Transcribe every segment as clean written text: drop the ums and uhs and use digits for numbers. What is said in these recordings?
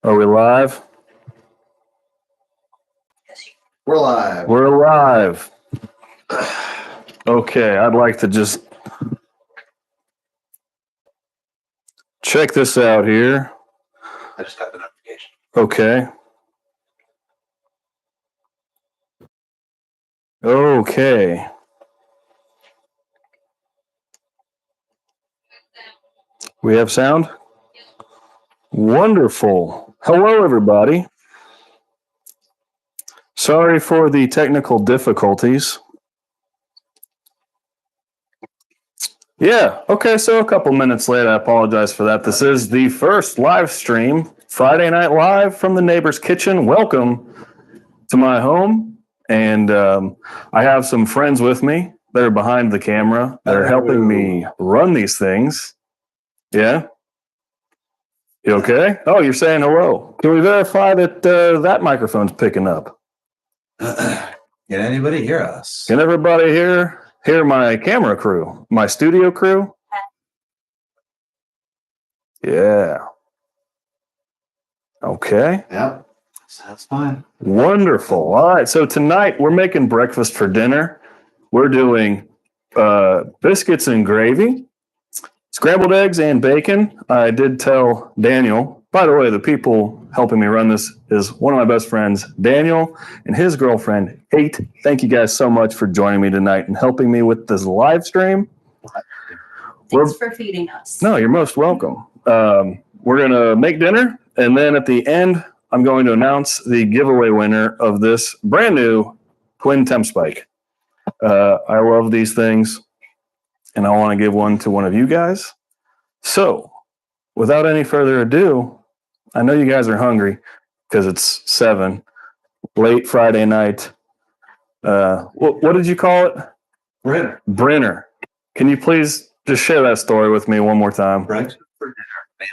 Are we live? We're live. We're live. Okay, I'd like to just check this out here. I just got the notification. Okay. Okay. We have sound? Wonderful. Hello, everybody. Sorry for the technical difficulties. Yeah, okay, so a couple minutes late. I apologize for that. This is the first live stream, Friday Night Live from the neighbor's kitchen. Welcome to my home. And I have some friends with me that are behind the camera that are helping me run these things. Yeah? You okay? Oh, you're saying hello. Can we verify that that microphone's picking up? Can anybody hear us? Can everybody hear my camera crew, my studio crew? Yeah. Okay. Yep. That's fine. Wonderful. All right. So tonight we're making breakfast for dinner. We're doing biscuits and gravy, scrambled eggs and bacon. I did tell Daniel, by the way, the people helping me run this is one of my best friends, Daniel, and his girlfriend, Kate. Thank you guys so much for joining me tonight and helping me with this live stream. Thanks for feeding us. No, you're most welcome. We're going to make dinner, and then at the end, I'm going to announce the giveaway winner of this brand new Twin TempSpike. I love these things, and I want to give one to one of you guys. So, without any further ado, I know you guys are hungry because it's 7, late Friday night. What did you call it? Brenner. Can you please just share that story with me one more time? Breakfast for dinner, man.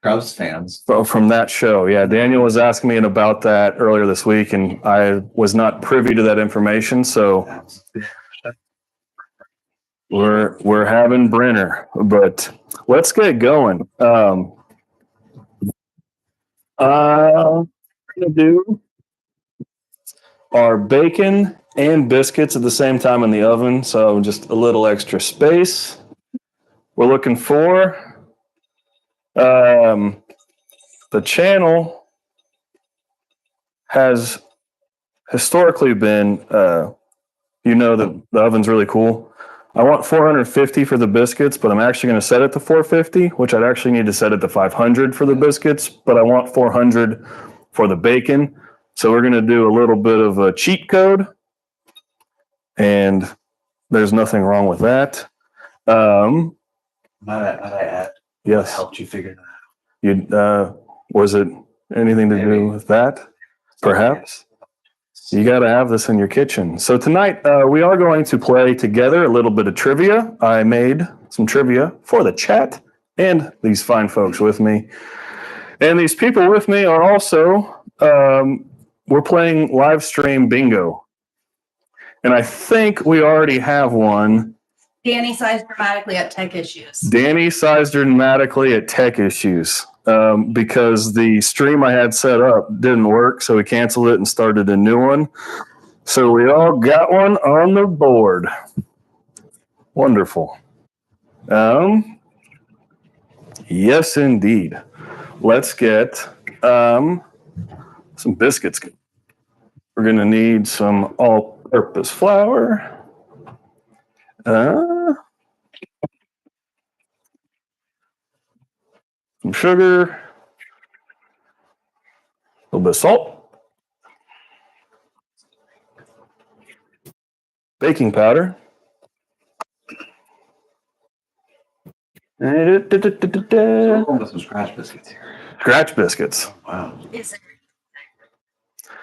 Cubs fans. From that show, yeah. Daniel was asking me about that earlier this week, and I was not privy to that information. So we're having Brenner, but let's get going. I'm gonna do our bacon and biscuits at the same time in the oven, so just a little extra space. We're looking for the channel has historically been, that the oven's really cool. I want 450 for the biscuits, but I'm actually going to set it to 450, which I'd actually need to set it to 500 for the biscuits, but I want 400 for the bacon. So we're going to do a little bit of a cheat code, and there's nothing wrong with that. Might I add? Yes. What helped you figure that out? Was it anything to do with that? Perhaps. You got to have this in your kitchen. So tonight we are going to play together a little bit of trivia. I made some trivia for the chat and these fine folks with me. And these people with me are also, we're playing live stream bingo. And I think we already have one. Danny sighs dramatically at tech issues. Danny sighs dramatically at tech issues because the stream I had set up didn't work, so we canceled it and started a new one. So we all got one on the board. Wonderful. Yes, indeed. Let's get some biscuits. We're going to need some all-purpose flour. Some sugar, a little bit of salt, baking powder. With some scratch biscuits here. Scratch biscuits. Oh, wow. Is it?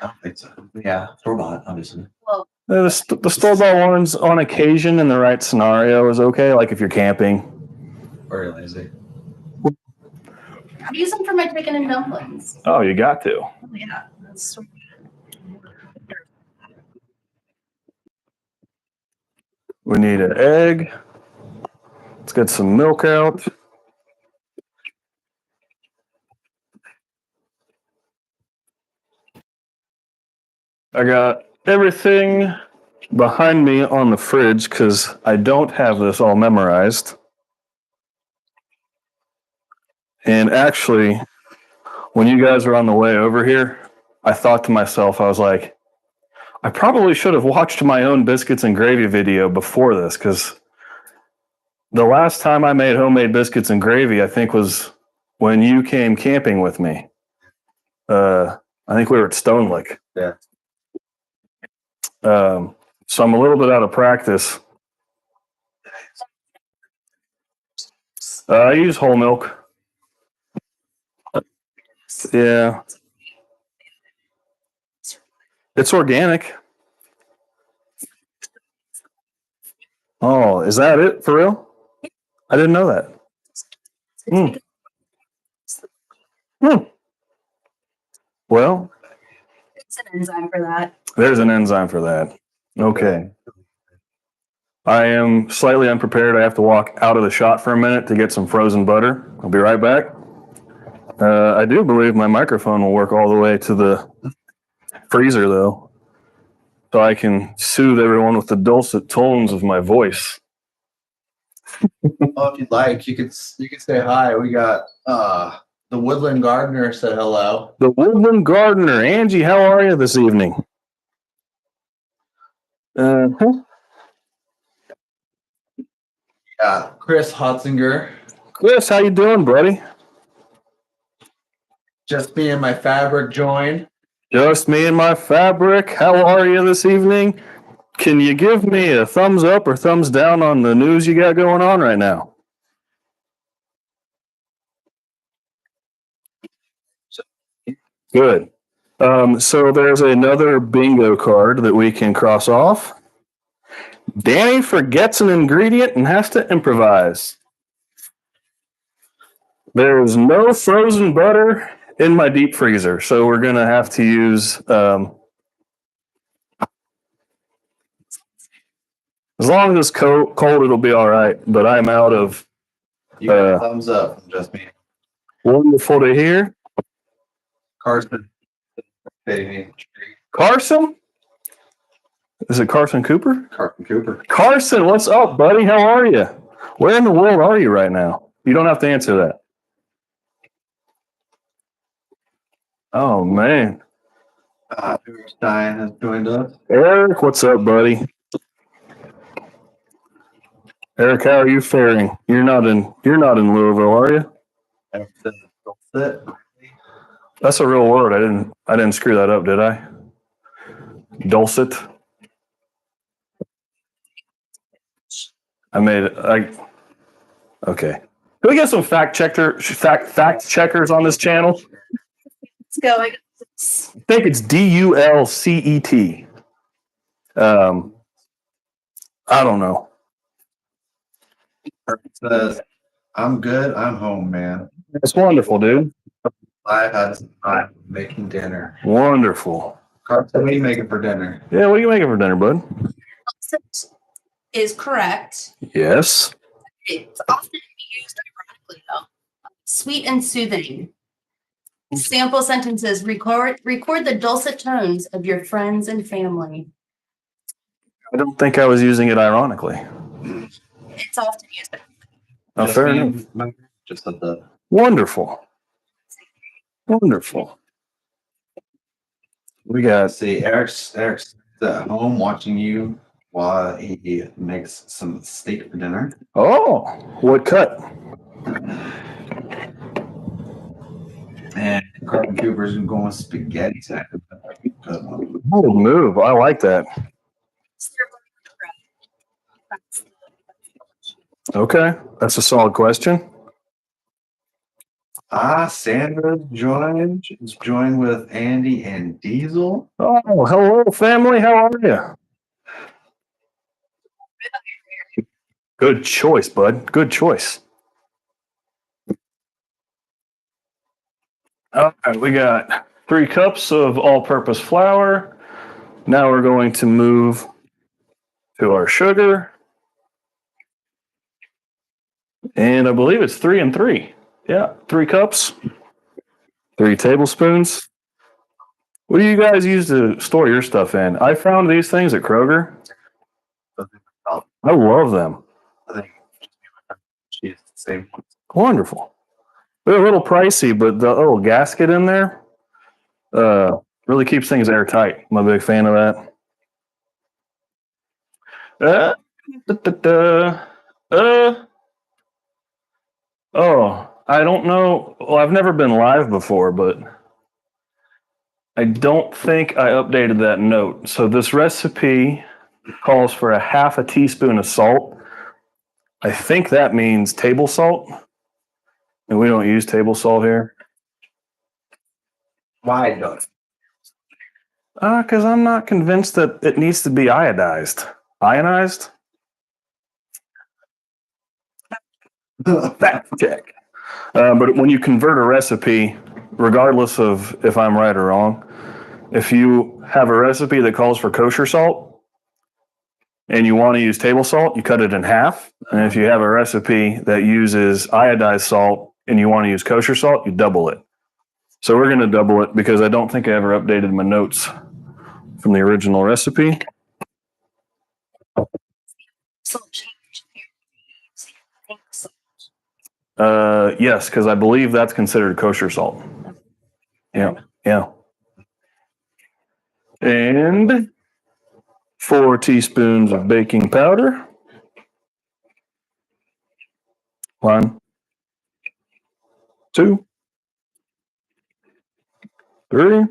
I don't think so. Yeah, store-bought, obviously. Well, The store-bought ones on occasion in the right scenario is okay, like if you're camping. Very lazy. I use them for my chicken and dumplings. Oh, you got to. Oh, yeah, that's so We need an egg. Let's get some milk out. I got everything behind me on the fridge because I don't have this all memorized. And actually, when you guys were on the way over here, I thought to myself, I was like, I probably should have watched my own biscuits and gravy video before this, because the last time I made homemade biscuits and gravy, I think, was when you came camping with me. I think we were at Stone Lick. Yeah. So I'm a little bit out of practice. I use whole milk. Yeah. It's organic. Oh, is that it for real? I didn't know that. Mm. Hmm. Well, It's an enzyme for that. there's an enzyme for that. Okay. I am slightly unprepared. I have to walk out of the shot for a minute to get some frozen butter. I'll be right back. I do believe my microphone will work all the way to the freezer, though, so I can soothe everyone with the dulcet tones of my voice. Oh, if you'd like, you could say hi. We got the Woodland Gardener said hello. The Woodland Gardener. Angie, how are you this evening? Chris Hotzinger. Chris, how you doing, buddy? Just me and my fabric joined. Just me and my fabric. How are you this evening? Can you give me a thumbs up or thumbs down on the news you got going on right now? Good. So there's another bingo card that we can cross off. Danny forgets an ingredient and has to improvise. There is no frozen butter in my deep freezer, so we're going to have to use, as long as it's cold, it'll be all right, but I'm out of. You got a thumbs up from just me. Wonderful to hear. Carson. Carson? Is it Carson Cooper? Carson Cooper. Carson, what's up, buddy? How are you? Where in the world are you right now? You don't have to answer that. Oh, man. Eric Stein has joined us. Eric, what's up, buddy? Eric, how are you faring? You're not in Louisville, are you? That's a real word. I didn't screw that up, did I? Dulcet. I made it. Okay. Can we get some fact checkers on this channel? Let's go. I think it's DULCET. I don't know. Says, I'm good. I'm home, man. It's wonderful, dude. I had some time making dinner. Wonderful. Carson, what are you making for dinner? Yeah, what are you making for dinner, bud? Is correct. Yes. It's often used ironically, though. Sweet and soothing. Sample sentences. Record the dulcet tones of your friends and family. I don't think I was using it ironically. It's often used. Oh, fair enough. Just at the Wonderful. Wonderful. We got Eric's at home watching you while he makes some steak for dinner. Oh, what cut? And Carson Cooper's going with spaghetti. Good one. Good move. I like that. Okay, that's a solid question. Sandra joined with Andy and Diesel. Oh, hello, family. How are you? Good choice, bud. Good choice. All right, we got 3 cups of all-purpose flour. Now we're going to move to our sugar. And I believe it's 3 and 3. Yeah, 3 cups, 3 tablespoons. What do you guys use to store your stuff in? I found these things at Kroger. I love them. I think she's the same. Wonderful. They're a little pricey, but the little gasket in there really keeps things airtight. I'm a big fan of that. Oh, I don't know. Well, I've never been live before, but I don't think I updated that note. So this recipe calls for a half a teaspoon of salt. I think that means table salt. And we don't use table salt here. Why not? Because I'm not convinced that it needs to be iodized. Ionized? Fact check. But when you convert a recipe, regardless of if I'm right or wrong, if you have a recipe that calls for kosher salt and you want to use table salt, you cut it in half. And if you have a recipe that uses iodized salt and you want to use kosher salt, you double it. So we're going to double it because I don't think I ever updated my notes from the original recipe. Yes, because I believe that's considered kosher salt. Yeah, yeah. And 4 teaspoons of baking powder. 1, 2, 3.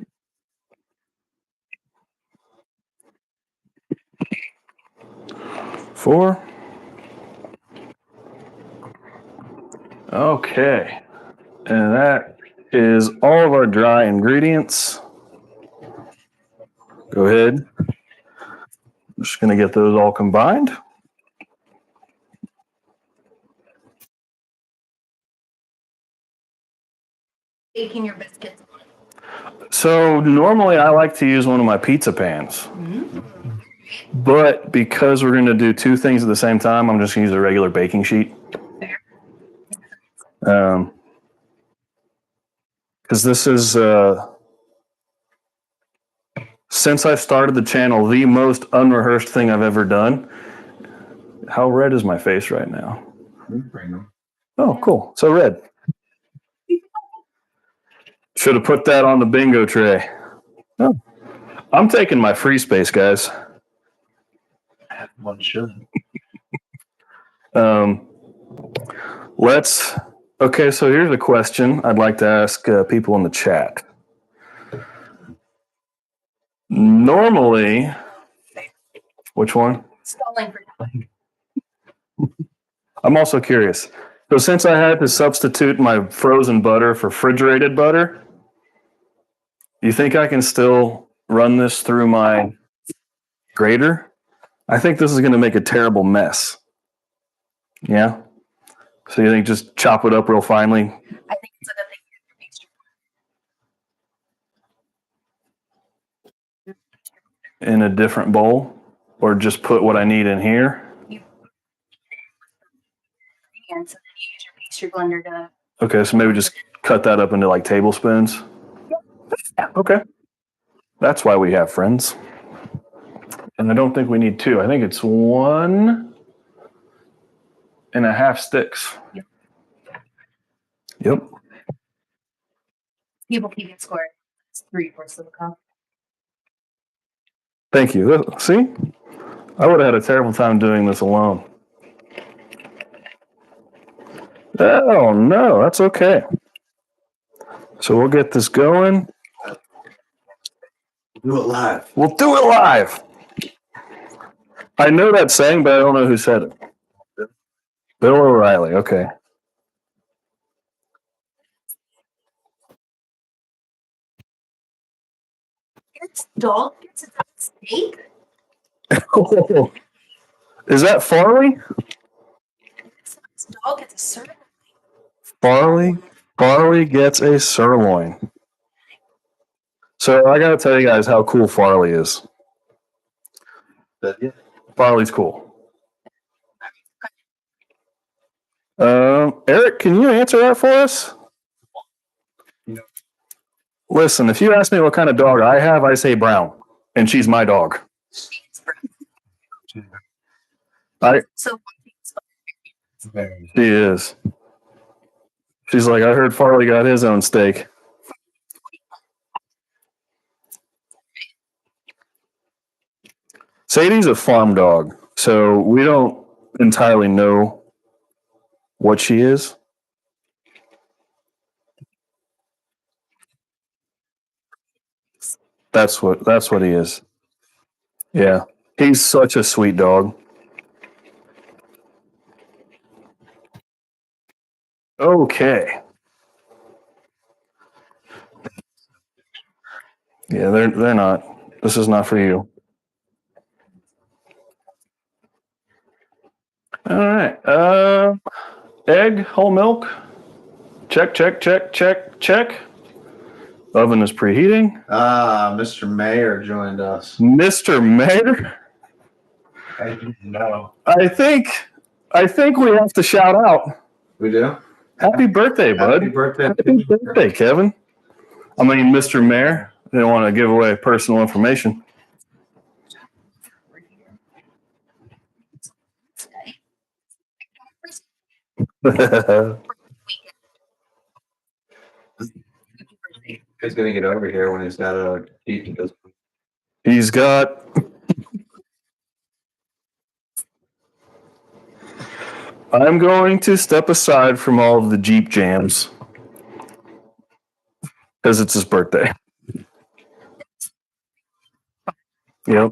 4. Okay. And that is all of our dry ingredients. Go ahead. I'm just going to get those all combined. Baking your biscuits. So normally I like to use one of my pizza pans. But because we're going to do 2 things at the same time, I'm just going to use a regular baking sheet. Because this is, since I started the channel, the most unrehearsed thing I've ever done. How red is my face right now? Oh, cool. So red. Should have put that on the bingo tray. Oh. I'm taking my free space, guys. One should. Okay, so here's a question I'd like to ask people in the chat. Normally, which one? Stalling for time. I'm also curious. So since I had to substitute my frozen butter for refrigerated butter, you think I can still run this through my grater? I think this is going to make a terrible mess. Yeah? So you think just chop it up real finely? I think it's a good thing. In a different bowl? Or just put what I need in here? And so then you use your pastry blender to. Okay, so maybe just cut that up into like tablespoons. Yeah. Okay. That's why we have friends. And I don't think we need 2. I think it's 1.5 sticks. Yep. People keep it scored. It's 3/4 of a cup. Thank you. See? I would have had a terrible time doing this alone. Oh, no, that's okay. So we'll get this going. Do it live. We'll do it live. I know that saying, but I don't know who said it. Bill O'Reilly. Okay. Its dog gets its own steak. Is that Farley? Its dog gets a sirloin. Farley gets a sirloin. So I gotta tell you guys how cool Farley is. Farley's cool. Eric, can you answer that for us? Listen, if you ask me what kind of dog I have, I say brown, and she's my dog. So She is. She's like, I heard Farley got his own steak. Sadie's a farm dog, so we don't entirely know what she is. That's what he is. Yeah. He's such a sweet dog. Okay. Yeah, they're not. This is not for you. All right. Egg, whole milk. Check, check, check, check, check. Oven is preheating. Mr. Mayor joined us. Mr. Mayor, I didn't know. I think we have to shout out. We do? Happy birthday, bud. Happy birthday. Happy birthday, Kevin. I mean, Mr. Mayor. I didn't want to give away personal information. He's gonna get over here when he's got a Jeep. He's got. I'm going to step aside from all of the Jeep jams because it's his birthday. Yep.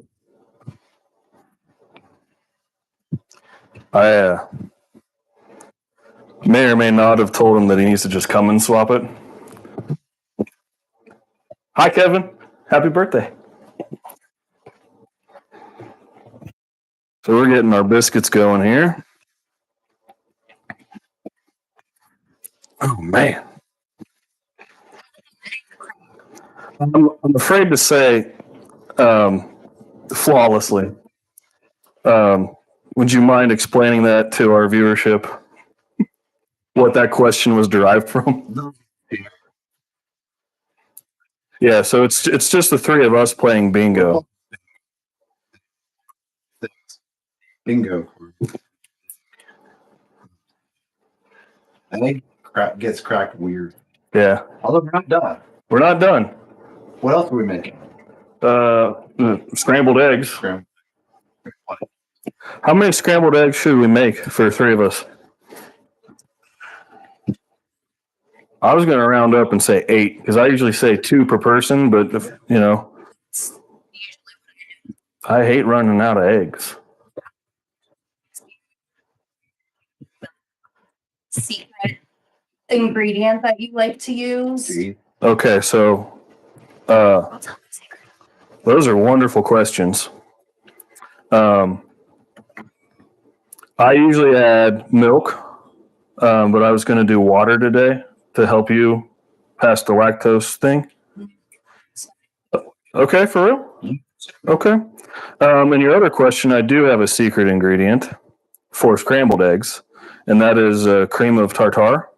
I may or may not have told him that he needs to just come and swap it. Hi, Kevin. Happy birthday. So we're getting our biscuits going here. Oh, man. I'm afraid to say flawlessly. Would you mind explaining that to our viewership? What that question was derived from? Yeah, so it's just the three of us playing bingo. Bingo. I think gets cracked weird. Yeah. Although we're not done. We're not done. What else are we making? Scrambled eggs. How many scrambled eggs should we make for three of us? I was going to round up and say 8 because I usually say 2 per person, but if, I hate running out of eggs. secret ingredient that you like to use? Okay, so those are wonderful questions. I usually add milk, but I was going to do water today to help you pass the lactose thing. Okay, for real? Okay. And your other question, I do have a secret ingredient for scrambled eggs, and that is cream of tartar.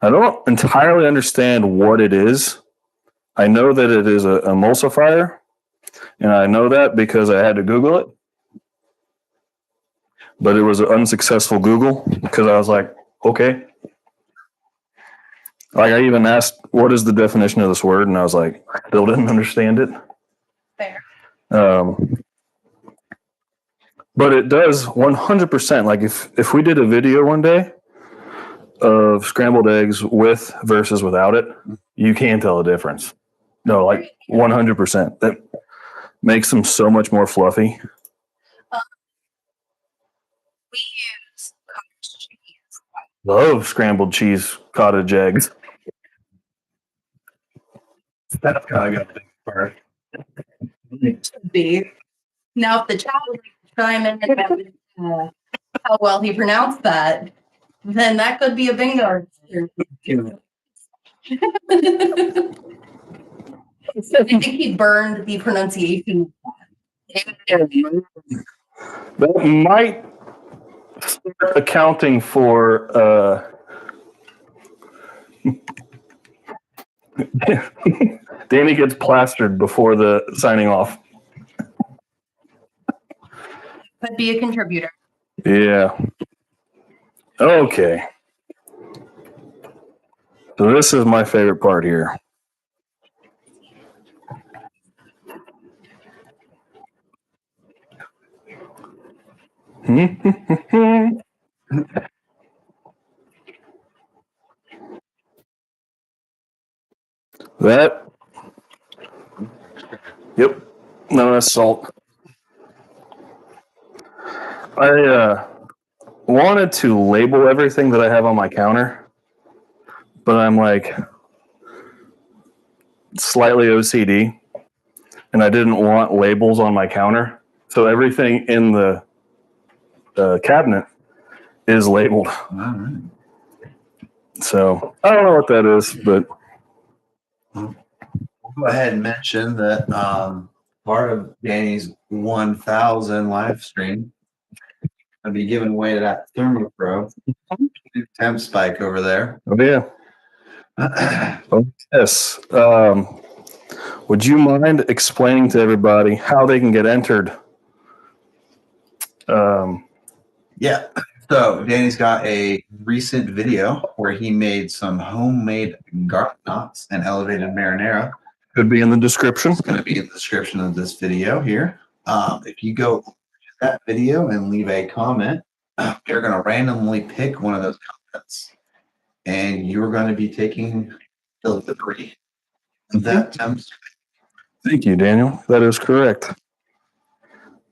I don't entirely understand what it is. I know that it is an emulsifier, and I know that because I had to Google it. But it was an unsuccessful Google because I was like, okay. Like I even asked, what is the definition of this word? And I was like, I still didn't understand it. Fair. But it does 100%. Like if we did a video one day of scrambled eggs with versus without it, you can't tell the difference. No, like 100%. That makes them so much more fluffy. We use cottage cheese. Love scrambled cheese cottage eggs. That's kind of got a big part. Be. Now, if the child would like to chime in about how well he pronounced that, then that could be a bingo. I think he burned the pronunciation. That might start accounting for Danny gets plastered before the signing off. But be a contributor. Yeah. Okay. So this is my favorite part here. That. Yep. No, that's salt. I wanted to label everything that I have on my counter, but I'm like slightly OCD, and I didn't want labels on my counter. So everything in the cabinet is labeled. All right. So I don't know what that is, but We'll go ahead and mention that part of Danny's 1,000 live stream I'll be giving away to that ThermoPro TempSpike over there. oh yeah. Oh, yes. Would you mind explaining to everybody how they can get entered? Yeah. So Danny's got a recent video where he made some homemade garlic knots and elevated marinara. Could be in the description. It's going to be in the description of this video here. If you go to that video and leave a comment, you're going to randomly pick one of those comments, and you're going to be taking delivery of that temps. Thank you, Daniel. That is correct.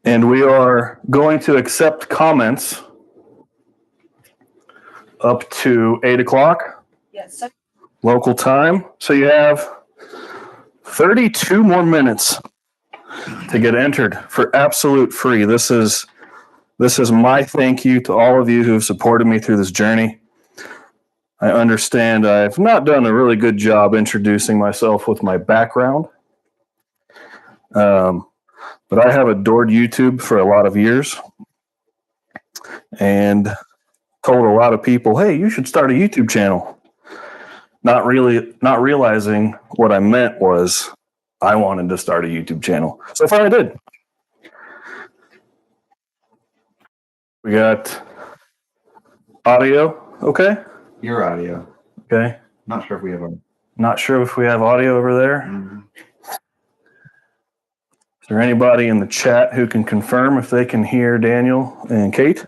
And we are going to accept comments up to 8 o'clock Yes, sir. local time. So you have 32 more minutes to get entered for absolute free. This is my thank you to all of you who have supported me through this journey. I understand I've not done a really good job introducing myself with my background. But I have adored YouTube for a lot of years and told a lot of people, hey, you should start a YouTube channel. Not realizing what I meant was I wanted to start a YouTube channel. So I finally did. We got audio. Okay. Your audio. Okay. Not sure if we have a. Not sure if we have audio over there. Mm-hmm. Is there anybody in the chat who can confirm if they can hear Daniel and Kate?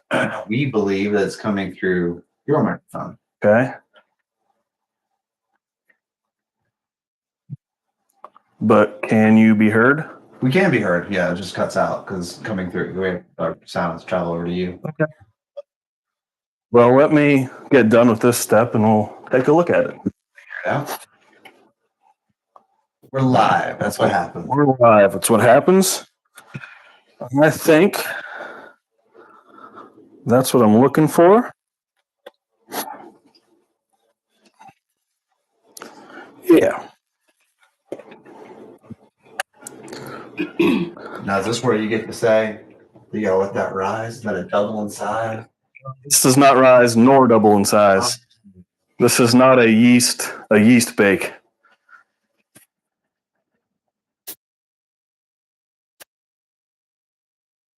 We believe that it's coming through your microphone. Okay. But can you be heard? We can be heard. Yeah, it just cuts out because coming through the way our sounds travel over to you. Okay. Well, let me get done with this step and we'll take a look at it. Yeah. We're live. That's what happens. We're live. That's what happens. I think that's what I'm looking for. Yeah. Now, is this where you get to say, you gotta let that rise? Is that a double in size? This does not rise nor double in size. This is not a yeast bake.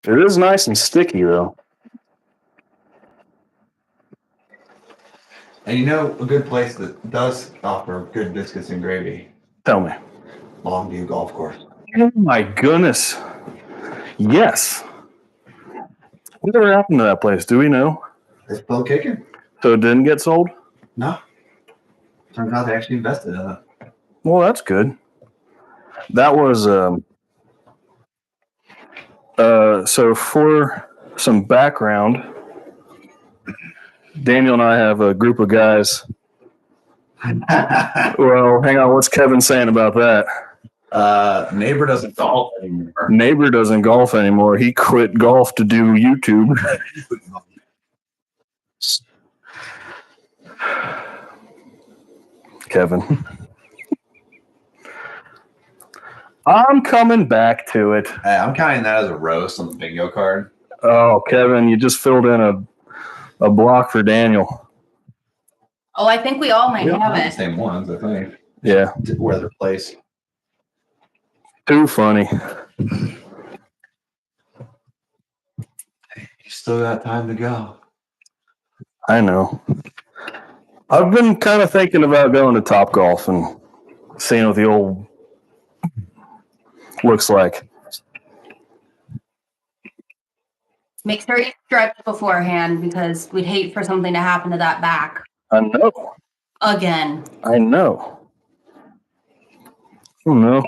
It is nice and sticky though. And you know, a good place that does offer good biscuits and gravy, Tell me. Longview Golf Course. Oh my goodness. Yes. Whatever happened to that place? Do we know? It's still kicking. So it didn't get sold? No. Turns out they actually invested in it. Well, that's good. That was so for some background, Daniel and I have a group of guys. Well, hang on. What's Kevin saying about that? Neighbor doesn't golf anymore. Neighbor doesn't golf anymore. He quit golf to do YouTube. Kevin. I'm coming back to it. Hey, I'm counting that as a roast on the bingo card. Oh, Kevin, you just filled in a block for Daniel. Oh, I think we all might We don't have have the it. same ones, I think. Yeah. Where they're placed. Too funny. You still got time to go. I know. I've been kind of thinking about going to Top Golf and seeing what the old looks like. Make sure you stretch beforehand because we'd hate for something to happen to that back I know. again. I know. Oh no.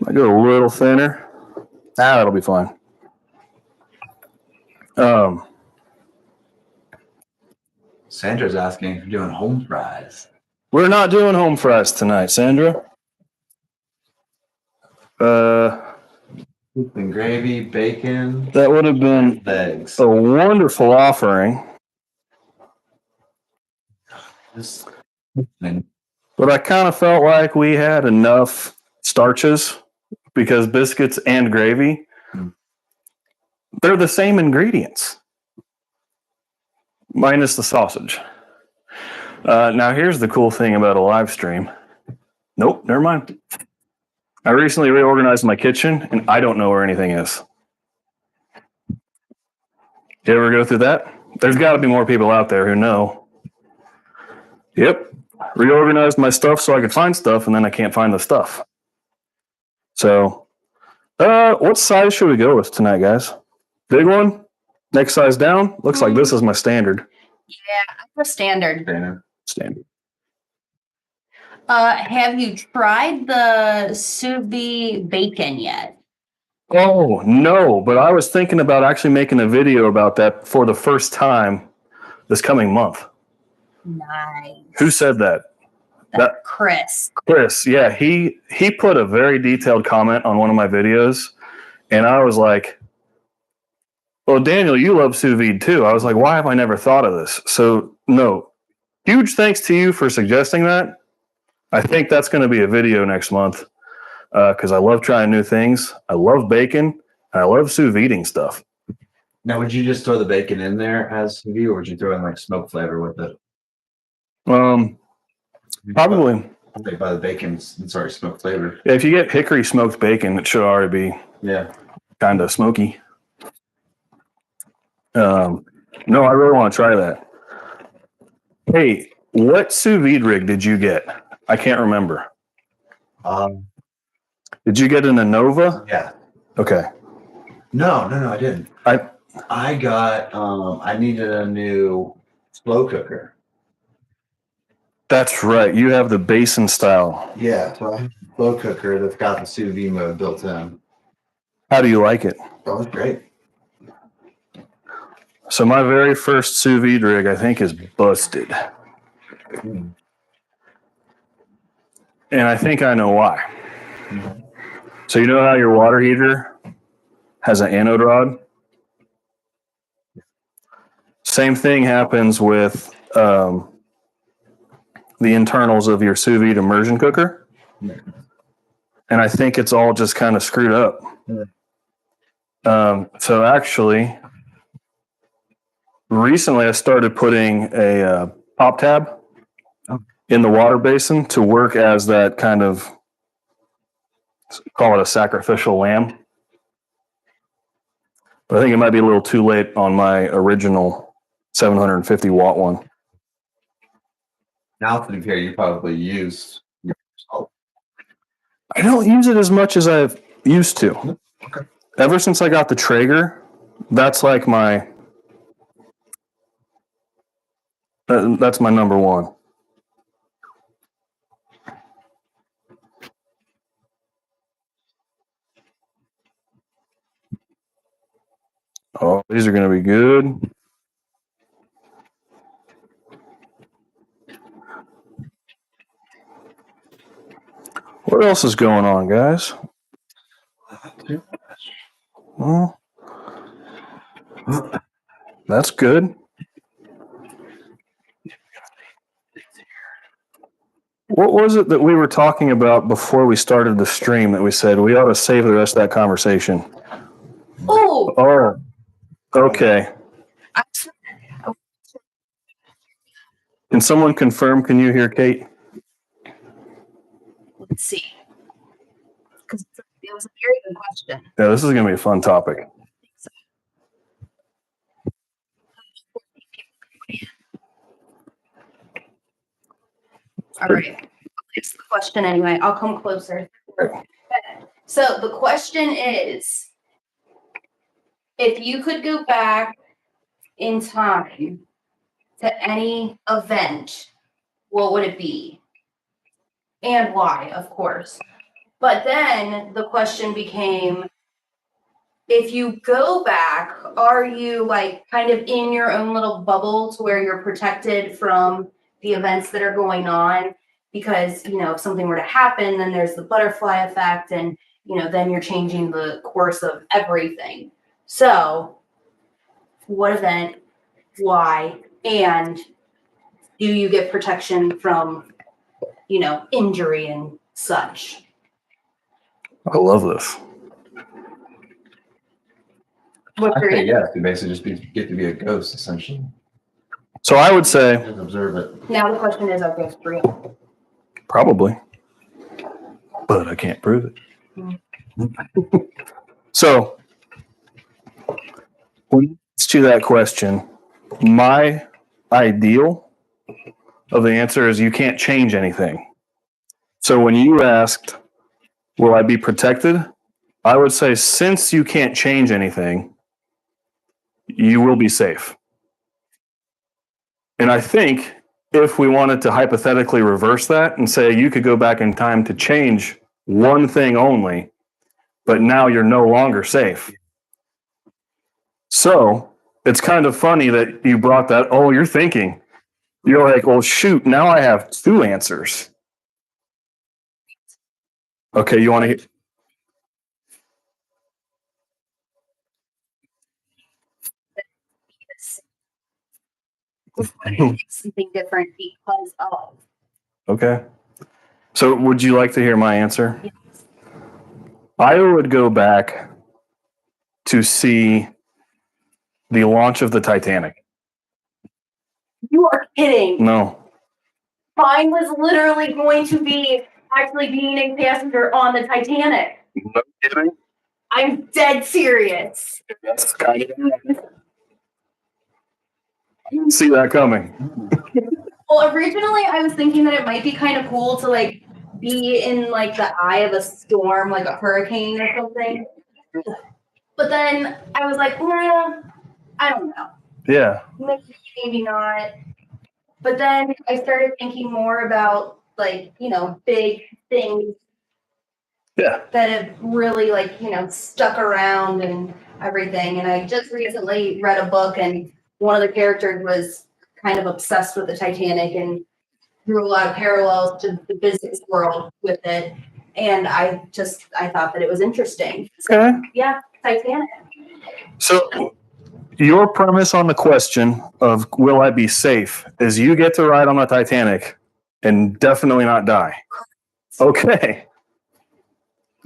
I go a little thinner. That'll be fine. Sandra's asking if you're doing home fries. We're not doing home fries tonight, Sandra. And gravy, bacon, That would have been legs. a wonderful offering, but I kind of felt like we had enough starches because biscuits and gravy, they're the same ingredients, minus the sausage. Now, here's the cool thing about a live stream. Nope, never mind. I recently reorganized my kitchen, and I don't know where anything is. You ever go through that? There's got to be more people out there who know. Yep. Reorganized my stuff so I could find stuff, and then I can't find the stuff. So, what size should we go with tonight, guys? Big one? Next size down? Looks like this is my standard. Yeah, the standard. Standard. Have you tried the sous vide bacon yet? Oh, no, but I was thinking about actually making a video about that for the first time this coming month. Nice. Who said that? That Chris. Chris, yeah, he put a very detailed comment on one of my videos, and I was like, well, Daniel, you love sous vide too. I was like, why have I never thought of this? So, no, huge thanks to you for suggesting that. I think that's going to be a video next month because I love trying new things. I love bacon, and I love sous videing stuff. Now, would you just throw the bacon in there as sous vide, or would you throw in like smoke flavor with it? Probably. By the bacon, sorry, smoke flavor. Yeah, if you get hickory smoked bacon, it should already be kind of smoky. No, I really want to try that. Hey, what sous vide rig did you get? I can't remember. Did you get an Innova? Yeah. Okay. No, I didn't. I got I needed a new slow cooker. That's right. You have the basin style. Yeah, so I have a slow cooker that's got the sous vide mode built in. How do you like it? That was great. So my very first sous vide rig, I think, is busted. And I think I know why. So you know how your water heater has an anode rod? Same thing happens with the internals of your sous vide immersion cooker. And I think it's all just kind of screwed up. So actually, recently I started putting a pop tab in the water basin to work as that kind of, call it a sacrificial lamb. But I think it might be a little too late on my original 750 watt one. Now, to be fair, you probably use yourself. I don't use it as much as I've used to. Okay. Ever since I got the Traeger, that's like that's my number one. Oh, these are going to be good. What else is going on, guys? Well, that's good. What was it that we were talking about before we started the stream that we said we ought to save the rest of that conversation? Oh, okay. Can someone confirm? Can you hear Kate? Let's see. Because it was a very good question. Yeah, this is going to be a fun topic. All right. It's the question anyway. I'll come closer. Okay. So the question is, if you could go back in time to any event, what would it be? And why, of course. But then the question became, if you go back, are you like kind of in your own little bubble to where you're protected from the events that are going on? Because, if something were to happen, then there's the butterfly effect and, then you're changing the course of everything. So what event, why, and do you get protection from, injury and such? I love this. What's I your think, yeah, you basically just get to be a ghost, essentially. So I would say Just observe it. Now the question is, are ghosts real? probably, but I can't prove it. So when it's to that question, my ideal of the answer is you can't change anything. So when you asked, will I be protected? I would say since you can't change anything, you will be safe. And I think if we wanted to hypothetically reverse that and say you could go back in time to change one thing only, but now you're no longer safe. So it's kind of funny that you brought that. Oh, you're thinking. You're like, well, shoot, now I have two answers. Okay, you want to hear? Something different because of. Okay. So would you like to hear my answer? Yes. I would go back to see the launch of the Titanic. You are kidding. No. Mine was literally going to be actually being a passenger on the Titanic. No kidding? I'm dead serious. That's kind of. I didn't see that coming. Well, originally I was thinking that it might be kind of cool to like be in like the eye of a storm, like a hurricane or something. But then I was like, nah, I don't know. Yeah. Maybe not. But then I started thinking more about like, big things Yeah. that have really like, stuck around and everything. And I just recently read a book and one of the characters was kind of obsessed with the Titanic and drew a lot of parallels to the business world with it. And I thought that it was interesting. So, Okay. yeah, Titanic. So your premise on the question of will I be safe is you get to ride on the Titanic and definitely not die. Okay.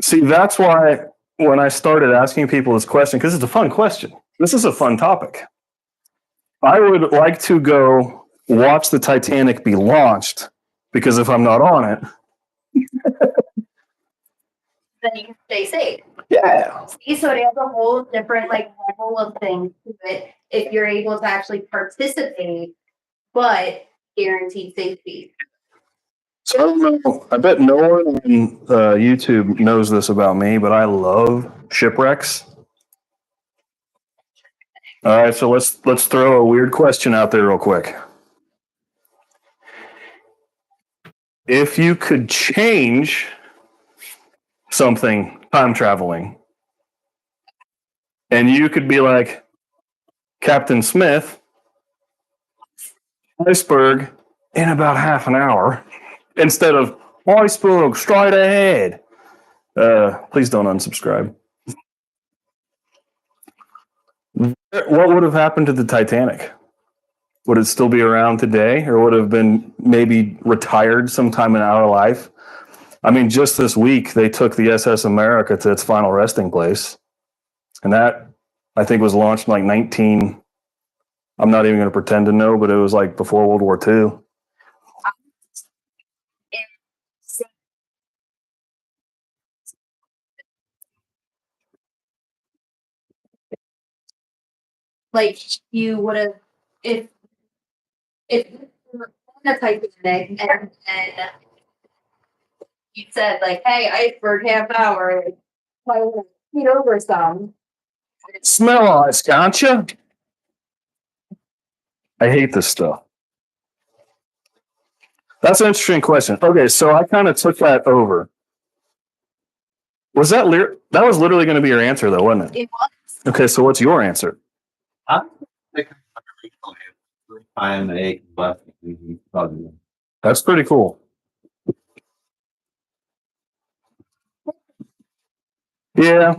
See, that's why when I started asking people this question, because it's a fun question, this is a fun topic. I would like to go watch the Titanic be launched because if I'm not on it, Then you can stay safe. yeah. See, so it has a whole different like level of things to it if you're able to actually participate, but guaranteed safety. So I don't know. I bet no one on YouTube knows this about me, but I love shipwrecks. All right, so let's throw a weird question out there real quick. If you could change something time traveling, and you could be like Captain Smith, iceberg in about half an hour, instead of iceberg straight ahead. Please don't unsubscribe. What would have happened to the Titanic? Would it still be around today, or would it have been maybe retired sometime in our life? I mean, just this week, they took the SS America to its final resting place. And that, I think, was launched in like I'm not even going to pretend to know, but it was like before World War II. like you would have if you were on a Titanic and then you said like, "Hey, iceberg half hour, like, why would I feed over some?" Smell ice, can't you? I hate this stuff. That's an interesting question. Okay, so I kind of took that over. Was that that was literally going to be your answer, though, wasn't it? It was. Okay, so what's your answer? I'm thinking I'm a but That's pretty cool. Yeah.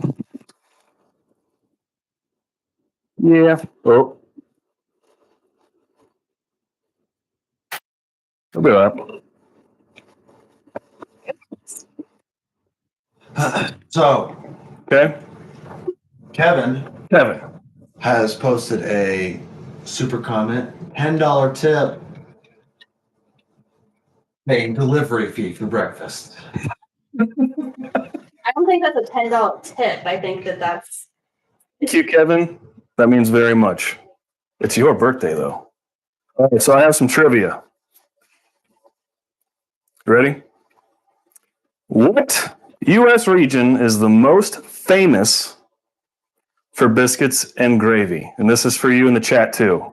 Yeah. Oh. I'll be all right. So Okay. Kevin Kevin. has posted a super comment, $10 tip, paying delivery fee for breakfast. I don't think that's a $10 tip. I think that's Thank you, Kevin. That means very much. It's your birthday, though. All right, so I have some trivia. Ready? What U.S. region is the most famous for biscuits and gravy? And this is for you in the chat, too.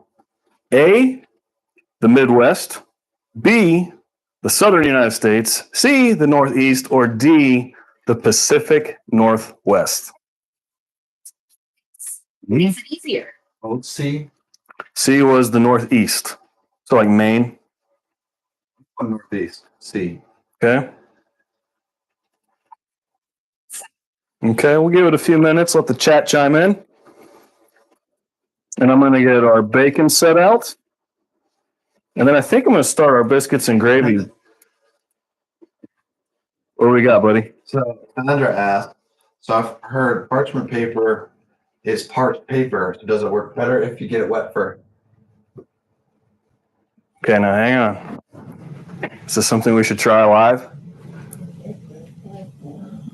A, the Midwest. B, the Southern United States. C, the Northeast. Or D, the Pacific Northwest. makes it easier. Let's see. C was the Northeast. So like Maine. Northeast. C. Okay. Okay, we'll give it a few minutes. Let the chat chime in. And I'm going to get our bacon set out. And then I think I'm going to start our biscuits and gravy. What do we got, buddy? So Sandra asked, so I've heard parchment paper is parched paper. So does it work better if you get it wet first? Okay, now hang on. Is this something we should try live?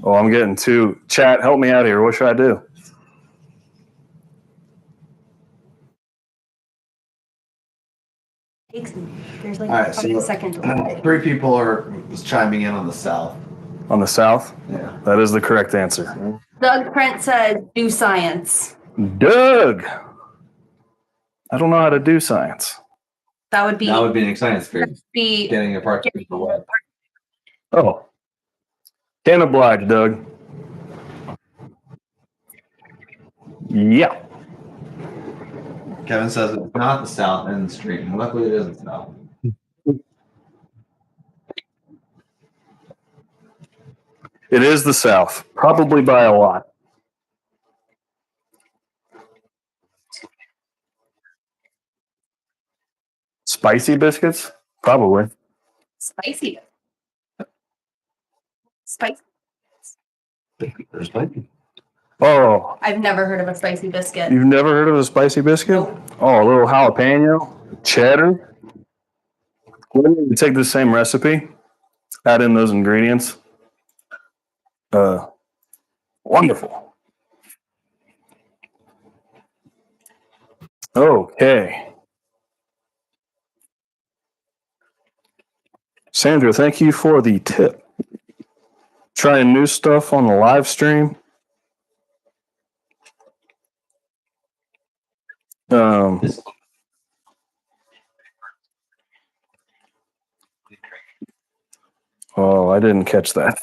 Oh, I'm getting two. Chat, help me out here. What should I do? There's like All right, 5 seconds. 3 people are chiming in on the south. On the south? Yeah. That is the correct answer. Doug Print said, "Do science." Doug! I don't know how to do science. That would be That would be an exciting experience. be Getting a parchment paper wet. Oh. Can't oblige, Doug. Yeah. Kevin says it's not the south end street, and luckily it isn't south. It is the south, probably by a lot. Spicy biscuits? Probably. spicy. Spicy. They're spicy. Oh, I've never heard of a spicy biscuit. you've never heard of a spicy biscuit? Nope. Oh, a little jalapeno, cheddar. We're going to take the same recipe, add in those ingredients. Wonderful. Okay. Sandra, thank you for the tip. Trying new stuff on the live stream. Oh, I didn't catch that.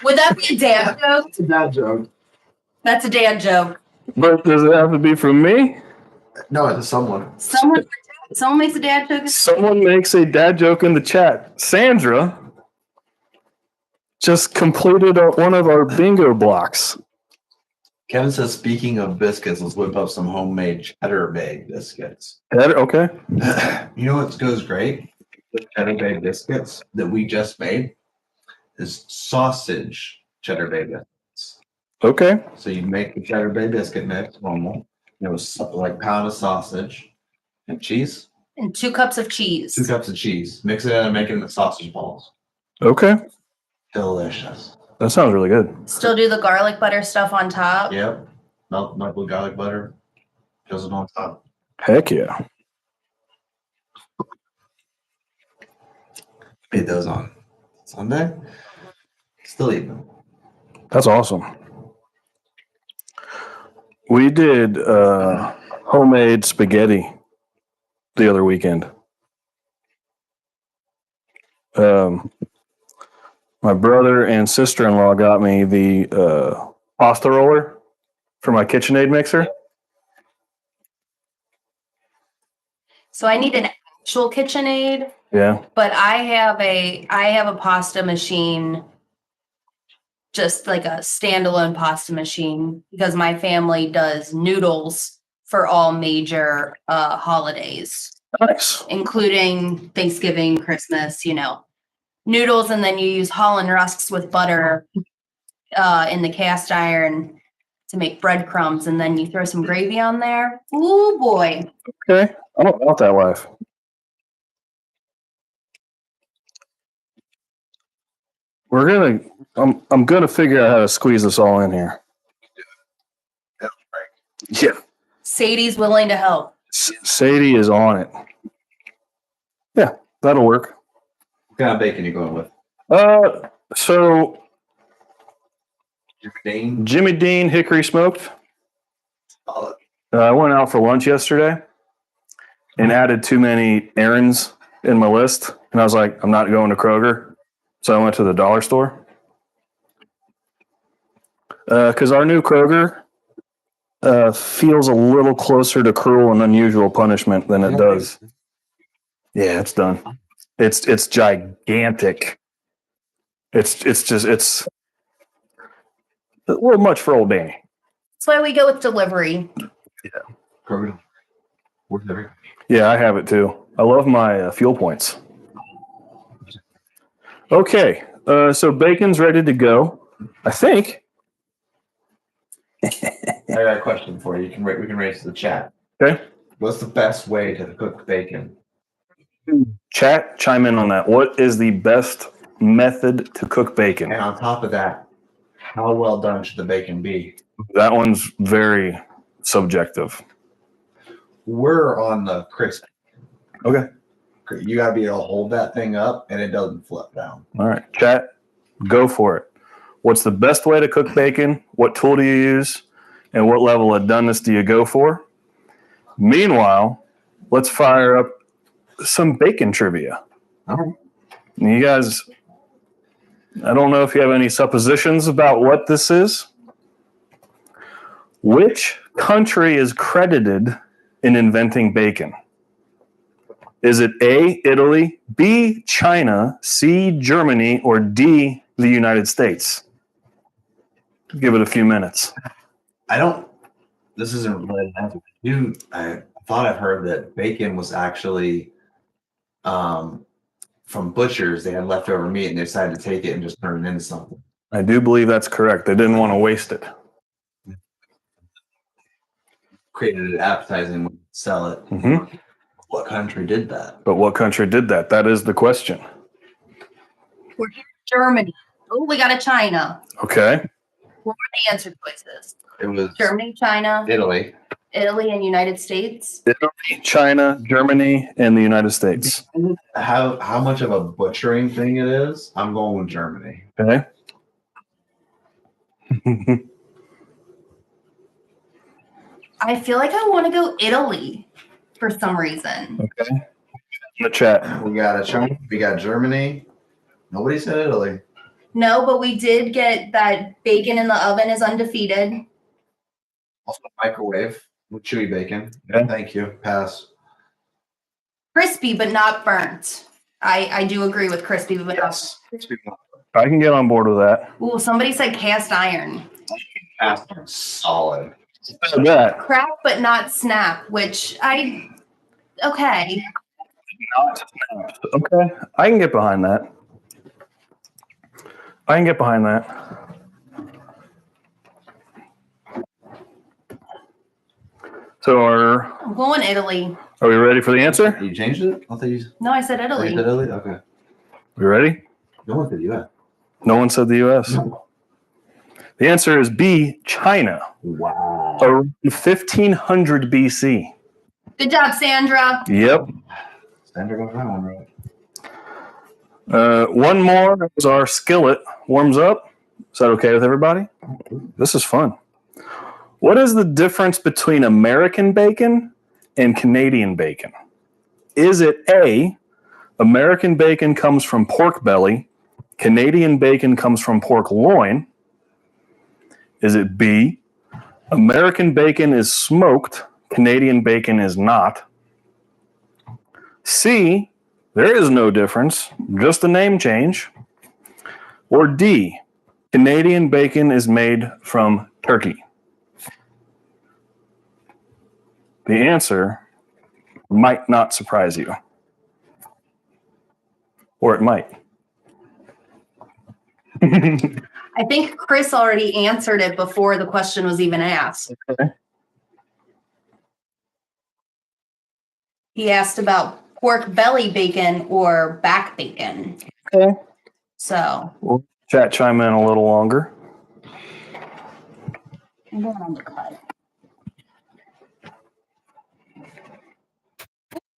Would that be a dad joke? It's a bad joke. That's a dad joke. But does it have to be from me? No, it's someone. Someone makes a dad joke. Someone makes a dad joke in the chat. Sandra just completed one of our bingo blocks. Kevin says, speaking of biscuits, let's whip up some homemade Cheddar Bay biscuits. Okay. You know what goes great with Cheddar Bay biscuits that we just made is sausage Cheddar Bay biscuits. Okay. So you make the Cheddar Bay biscuit mix normal. It was like pound of sausage and cheese. And 2 cups of cheese. 2 cups of cheese. Mix it in and make it into sausage balls. Okay. Delicious. That sounds really good. Still do the garlic butter stuff on top. Yep. Melt with garlic butter. Goes on top. Heck yeah. Made those on Sunday. Still eating them. That's awesome. We did homemade spaghetti the other weekend. My brother and sister-in-law got me the pasta roller for my KitchenAid mixer. So I need an actual KitchenAid, Yeah. but I have a pasta machine, just like a standalone pasta machine, because my family does noodles for all major holidays, Nice. including Thanksgiving, Christmas, noodles, and then you use Holland rusks with butter in the cast iron to make breadcrumbs, and then you throw some gravy on there. Ooh boy. Okay. I don't want that life. I'm gonna figure out how to squeeze this all in here. Yeah. Sadie's willing to help. Sadie is on it. Yeah, that'll work. What kind of bacon you going with? So Dane. Jimmy Dean hickory smoked. Solid. I went out for lunch yesterday and added too many errands in my list, and I was like, I'm not going to Kroger, so I went to the dollar store. Because our new Kroger feels a little closer to cruel and unusual punishment than it does. Yeah, it's done. It's gigantic. It's a little much for old Danny. That's why we go with delivery. Kroger. Worth everything. Yeah, I have it too. I love my fuel points. Okay, so bacon's ready to go. I think. I got a question for you. We can raise to the chat. Okay. What's the best way to cook bacon? Chat, chime in on that. What is the best method to cook bacon? And on top of that, how well done should the bacon be? That one's very subjective. We're on the crisp. Okay. You got to be able to hold that thing up and it doesn't flip down. All right. Chat, go for it. What's the best way to cook bacon? What tool do you use? And what level of doneness do you go for? Meanwhile, let's fire up some bacon trivia. All right. You guys, I don't know if you have any suppositions about what this is. Which country is credited in inventing bacon? Is it A, Italy, B, China, C, Germany, or D, the United States? Give it a few minutes. This isn't related. I thought I've heard that bacon was actually from butchers. They had leftover meat and they decided to take it and just turn it into something. I do believe that's correct. They didn't want to waste it. Created it appetizing and sell it. Mm-hmm. What country did that? But what country did that? That is the question. We're here in Germany. Oh, we got a China. Okay. What were the answer choices? It was Germany, China, Italy. Italy, and United States. Italy, China, Germany, and the United States. How much of a butchering thing it is? I'm going with Germany. Okay. I feel like I want to go Italy for some reason. Okay. In the chat. We got China. We got Germany. Nobody said Italy. No, but we did get that bacon in the oven is undefeated. Also microwave with chewy bacon. Okay. Thank you. Pass. Crispy, but not burnt. I do agree with crispy, but Yes. I can get on board with that. Ooh, somebody said cast iron. Pass. Solid. That. Crack, but not snap, which okay. Okay. I can get behind that. So I'm going Italy. are we ready for the answer? You changed it? I thought you No, I said said Italy. Italy. Okay. We ready? No one said US. No one said the U.S. The answer is B, China. Wow. Around 1500 BC. Good job, Sandra. Yep. Sandra got that one right. One more as our skillet warms up. Is that okay with everybody? This is fun. What is the difference between American bacon and Canadian bacon? Is it A, American bacon comes from pork belly, Canadian bacon comes from pork loin? Is it B, American bacon is smoked, Canadian bacon is not? C, there is no difference, just a name change. Or D, Canadian bacon is made from turkey. The answer might not surprise you. Or it might. I think Chris already answered it before the question was even asked. Okay. He asked about pork belly bacon or back bacon. Okay. So We'll chat chime in a little longer. I'm going on the cut.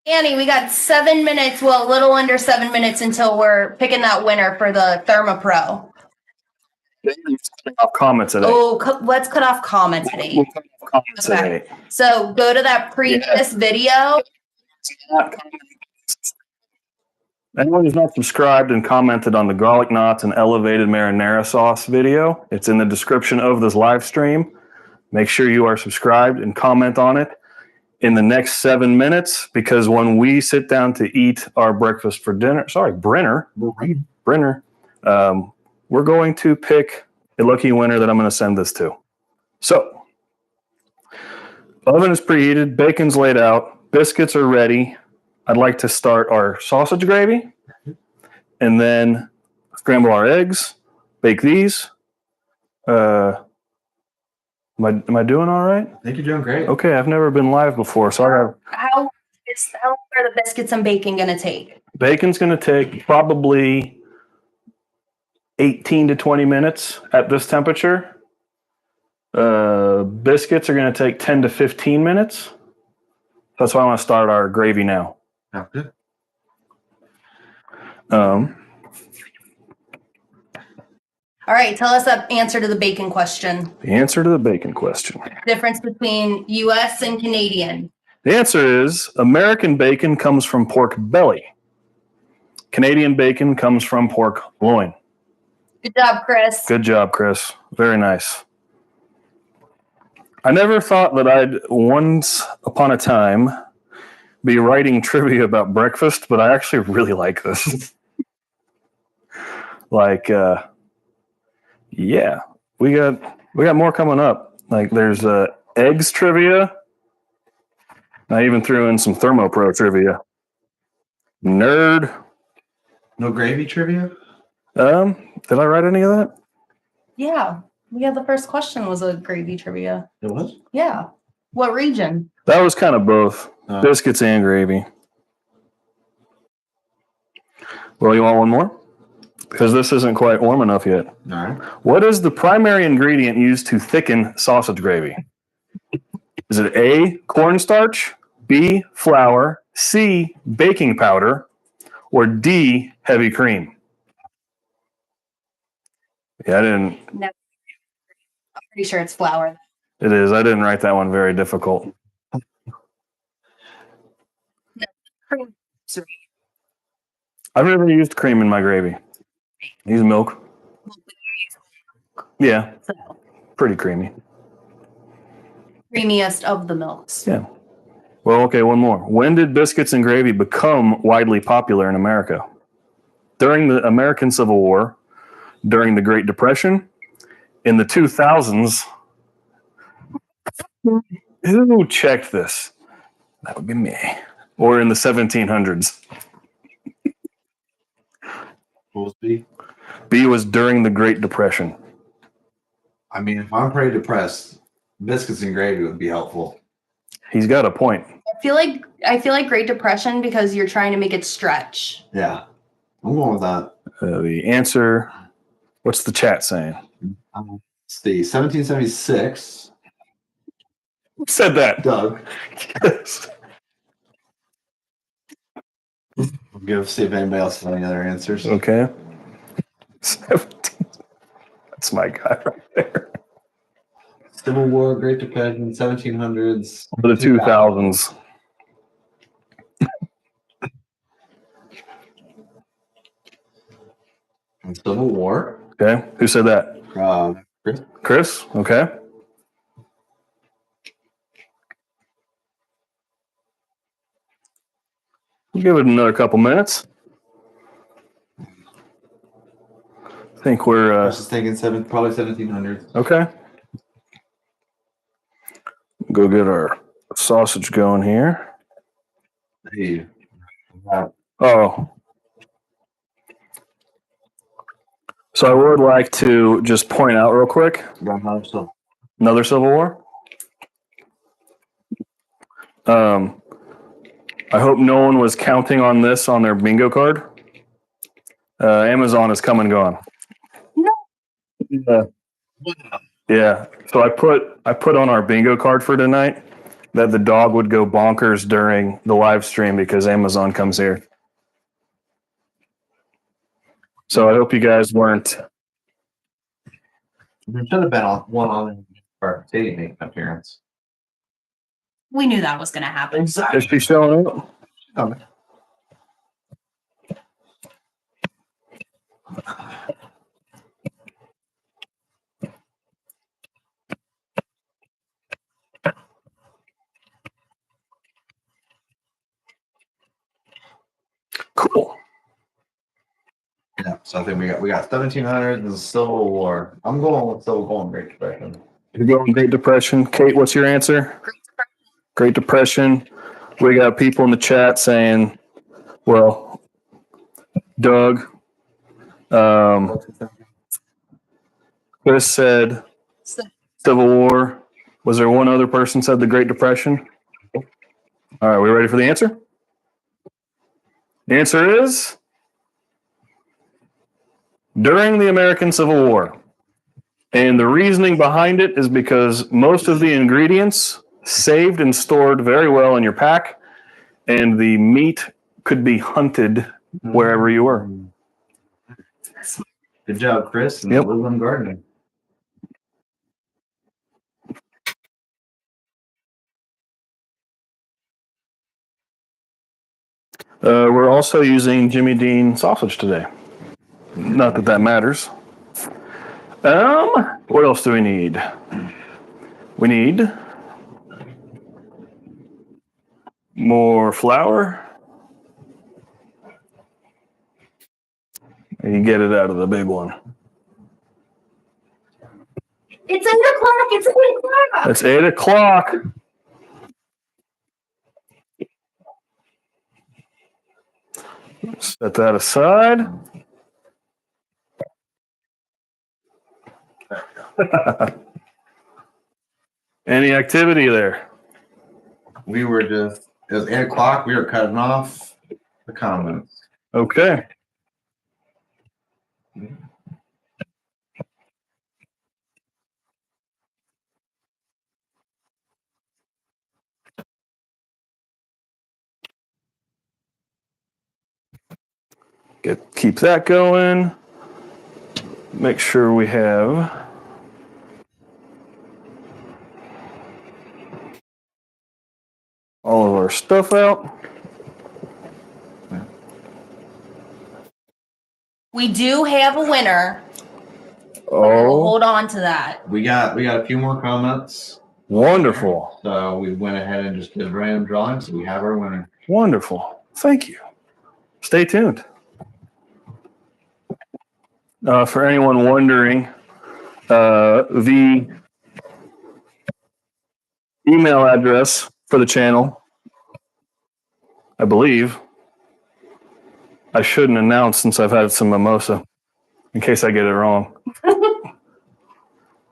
Annie, we got 7 minutes, well, a little under 7 minutes until we're picking that winner for the ThermoPro. Off comments today. Oh, let's cut off comments today. We'll cut off comments Okay. today. So go to that previous video. Anyone who's not subscribed and commented on the garlic knots and elevated marinara sauce video, it's in the description of this live stream. Make sure you are subscribed and comment on it in the next 7 minutes, because when we sit down to eat our breakfast for dinner, Brenner, we're going to pick a lucky winner that I'm going to send this to. So, oven is preheated, bacon's laid out, biscuits are ready. I'd like to start our sausage gravy and then scramble our eggs, bake these. Am I doing all right? I think you're doing great. Okay, I've never been live before, so How long are the biscuits and bacon going to take? bacon's going to take probably 18 to 20 minutes at this temperature. Biscuits are going to take 10 to 15 minutes. That's why I want to start our gravy now. Oh, good. All right, tell us the answer to the bacon question. The answer to the bacon question. Difference between U.S. and Canadian. The answer is American bacon comes from pork belly. Canadian bacon comes from pork loin. Good job, Chris. Good job, Chris. Very nice. I never thought that I'd once upon a time be writing trivia about breakfast, but I actually really like this. Yeah, we got more coming up. Like there's eggs trivia. I even threw in some ThermoPro trivia. Nerd. No gravy trivia? Did I write any of that? Yeah, the first question was a gravy trivia. It was? Yeah. What region? That was kind of both. Biscuits and gravy. Well, you want one more? Because this isn't quite warm enough yet. All right. What is the primary ingredient used to thicken sausage gravy? Is it A, cornstarch, B, flour, C, baking powder, or D, heavy cream? Yeah, I didn't. No. I'm pretty sure it's flour. It is. I didn't write that one very difficult. No. Cream. I've never used cream in my gravy. I use milk. Yeah, So, pretty creamy. creamiest of the milks. Yeah. Well, okay, one more. When did biscuits and gravy become widely popular in America? During the American Civil War, during the Great Depression, in the 2000s. Who checked this? That would be me. Or in the 1700s. What was B? B was during the Great Depression. I mean, if I'm pretty depressed, biscuits and gravy would be helpful. He's got a point. I feel like Great Depression because you're trying to make it stretch. Yeah. I'm going with that. The answer, what's the chat saying? It's the 1776 Who said that? Doug. Yes. We'll see if anybody else has any other answers. Okay. 17. That's my guy right there. Civil War, Great Depression, 1700s. The 2000s. Civil War. Okay. Who said that? Chris. Chris? Okay. We'll give it another couple minutes. I think we're I was just thinking probably 1700s. okay. Go get our sausage going here. Hey. Oh. So I would like to just point out real quick. Another Civil War. I hope no one was counting on this on their bingo card. Amazon is come and gone. No. Yeah. So I put on our bingo card for tonight that the dog would go bonkers during the live stream because Amazon comes here. So I hope you guys weren't. There should have been one on our Sadie making an appearance. We knew that was going to happen. Exactly. Is she showing up? Oh. Cool. Yeah, so I think we got 1700s and the Civil War. I'm going with Civil War and Great Depression. You're going Great Depression. Kate, what's your answer? Great Depression. We got people in the chat saying, well, Doug, Chris said Civil War. Was there one other person said the Great Depression? All right, we ready for the answer? The answer is during the American Civil War. And the reasoning behind it is because most of the ingredients saved and stored very well in your pack, and the meat could be hunted wherever you were. Good job, Chris. And Yep. Woodland Gardening. We're also using Jimmy Dean sausage today. Not that that matters. What else do we need? We need more flour. You get it out of the big one. It's 8 o'clock. It's 8 o'clock. It's 8 o'clock. Set that aside. Any activity there? It was 8 o'clock. We were cutting off the comments. Okay. Keep that going. Make sure we have all of our stuff out. We do have a winner. We'll Oh, hold on to that. We got a few more comments. wonderful. So we went ahead and just did random drawing. So we have our winner. Wonderful. Thank you. Stay tuned. For anyone wondering, the email address for the channel, I believe, I shouldn't announce since I've had some mimosa, in case I get it wrong.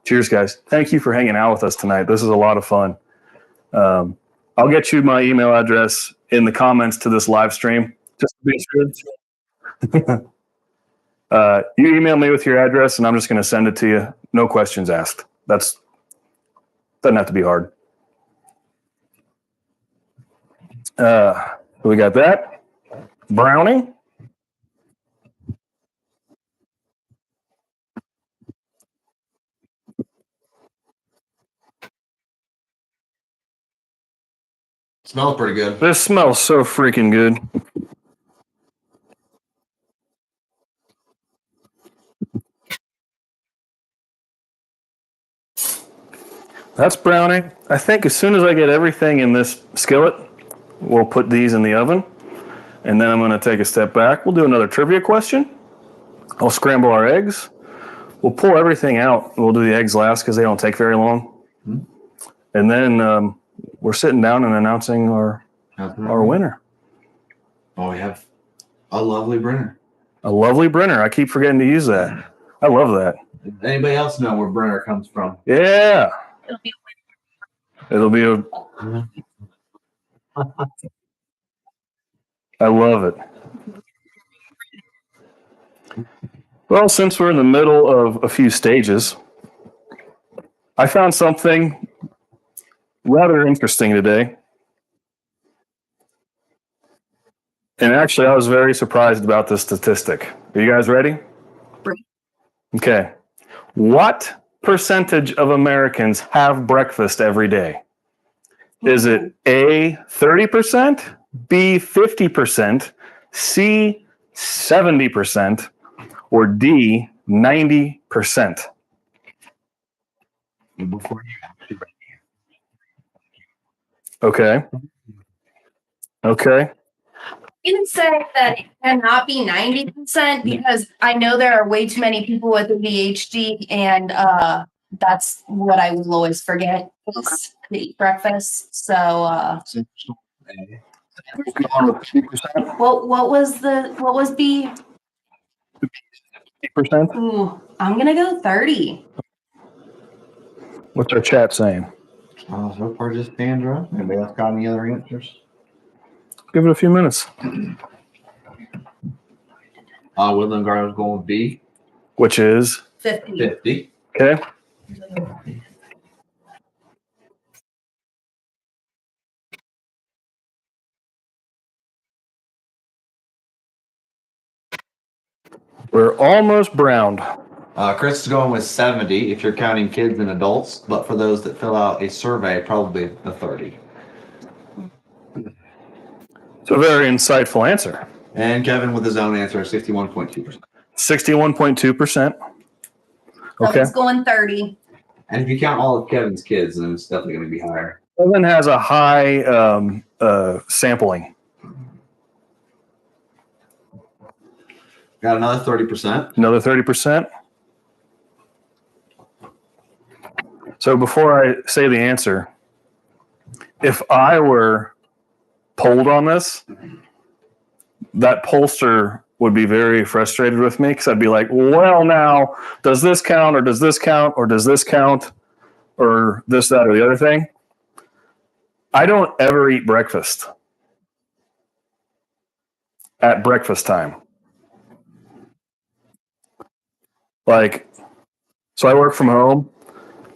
Cheers, guys. Thank you for hanging out with us tonight. This is a lot of fun. I'll get you my email address in the comments to this live stream. Just to be sure. You email me with your address, and I'm just going to send it to you no questions asked. Doesn't have to be hard. We got that. Brownie. Smells pretty good. This smells so freaking good. That's brownie. I think as soon as I get everything in this skillet, we'll put these in the oven. And then I'm going to take a step back. We'll do another trivia question. I'll scramble our eggs. We'll pull everything out. We'll do the eggs last because they don't take very long. Mm-hmm. And then we're sitting down and announcing our winner. Oh, we have a lovely Brenner. A lovely Brenner. I keep forgetting to use that. I love that. Anybody else know where Brenner comes from? Yeah. It'll be a. I love it. Well, since we're in the middle of a few stages, I found something rather interesting today. And actually, I was very surprised about this statistic. Are you guys ready? Okay. What percentage of Americans have breakfast every day? Is it A, 30%, B, 50%, C, 70%, or D, 90%? Before you actually Okay. Okay. You can say that it cannot be 90% because I know there are way too many people with ADHD, and that's what I will always forget is to eat breakfast. So, what was B? 50%? Ooh, I'm gonna go 30. What's our chat saying? So far, just Sandra. Anybody else got any other answers? Give it a few minutes. Woodland Garden's going with B. Which is? 50. Okay. We're almost browned. Chris is going with 70 if you're counting kids and adults, but for those that fill out a survey, probably the 30. It's a very insightful answer. And Kevin with his own answer, 61.2%. 61.2%. Okay. Kevin's going 30. And if you count all of Kevin's kids, then it's definitely going to be higher. Kevin has a high sampling. Got another 30%. Another 30%. So before I say the answer, if I were polled on this, that pollster would be very frustrated with me because I'd be like, well, now, does this count or does this count or does this count or this, that, or the other thing? I don't ever eat breakfast at breakfast time. Like, so I work from home.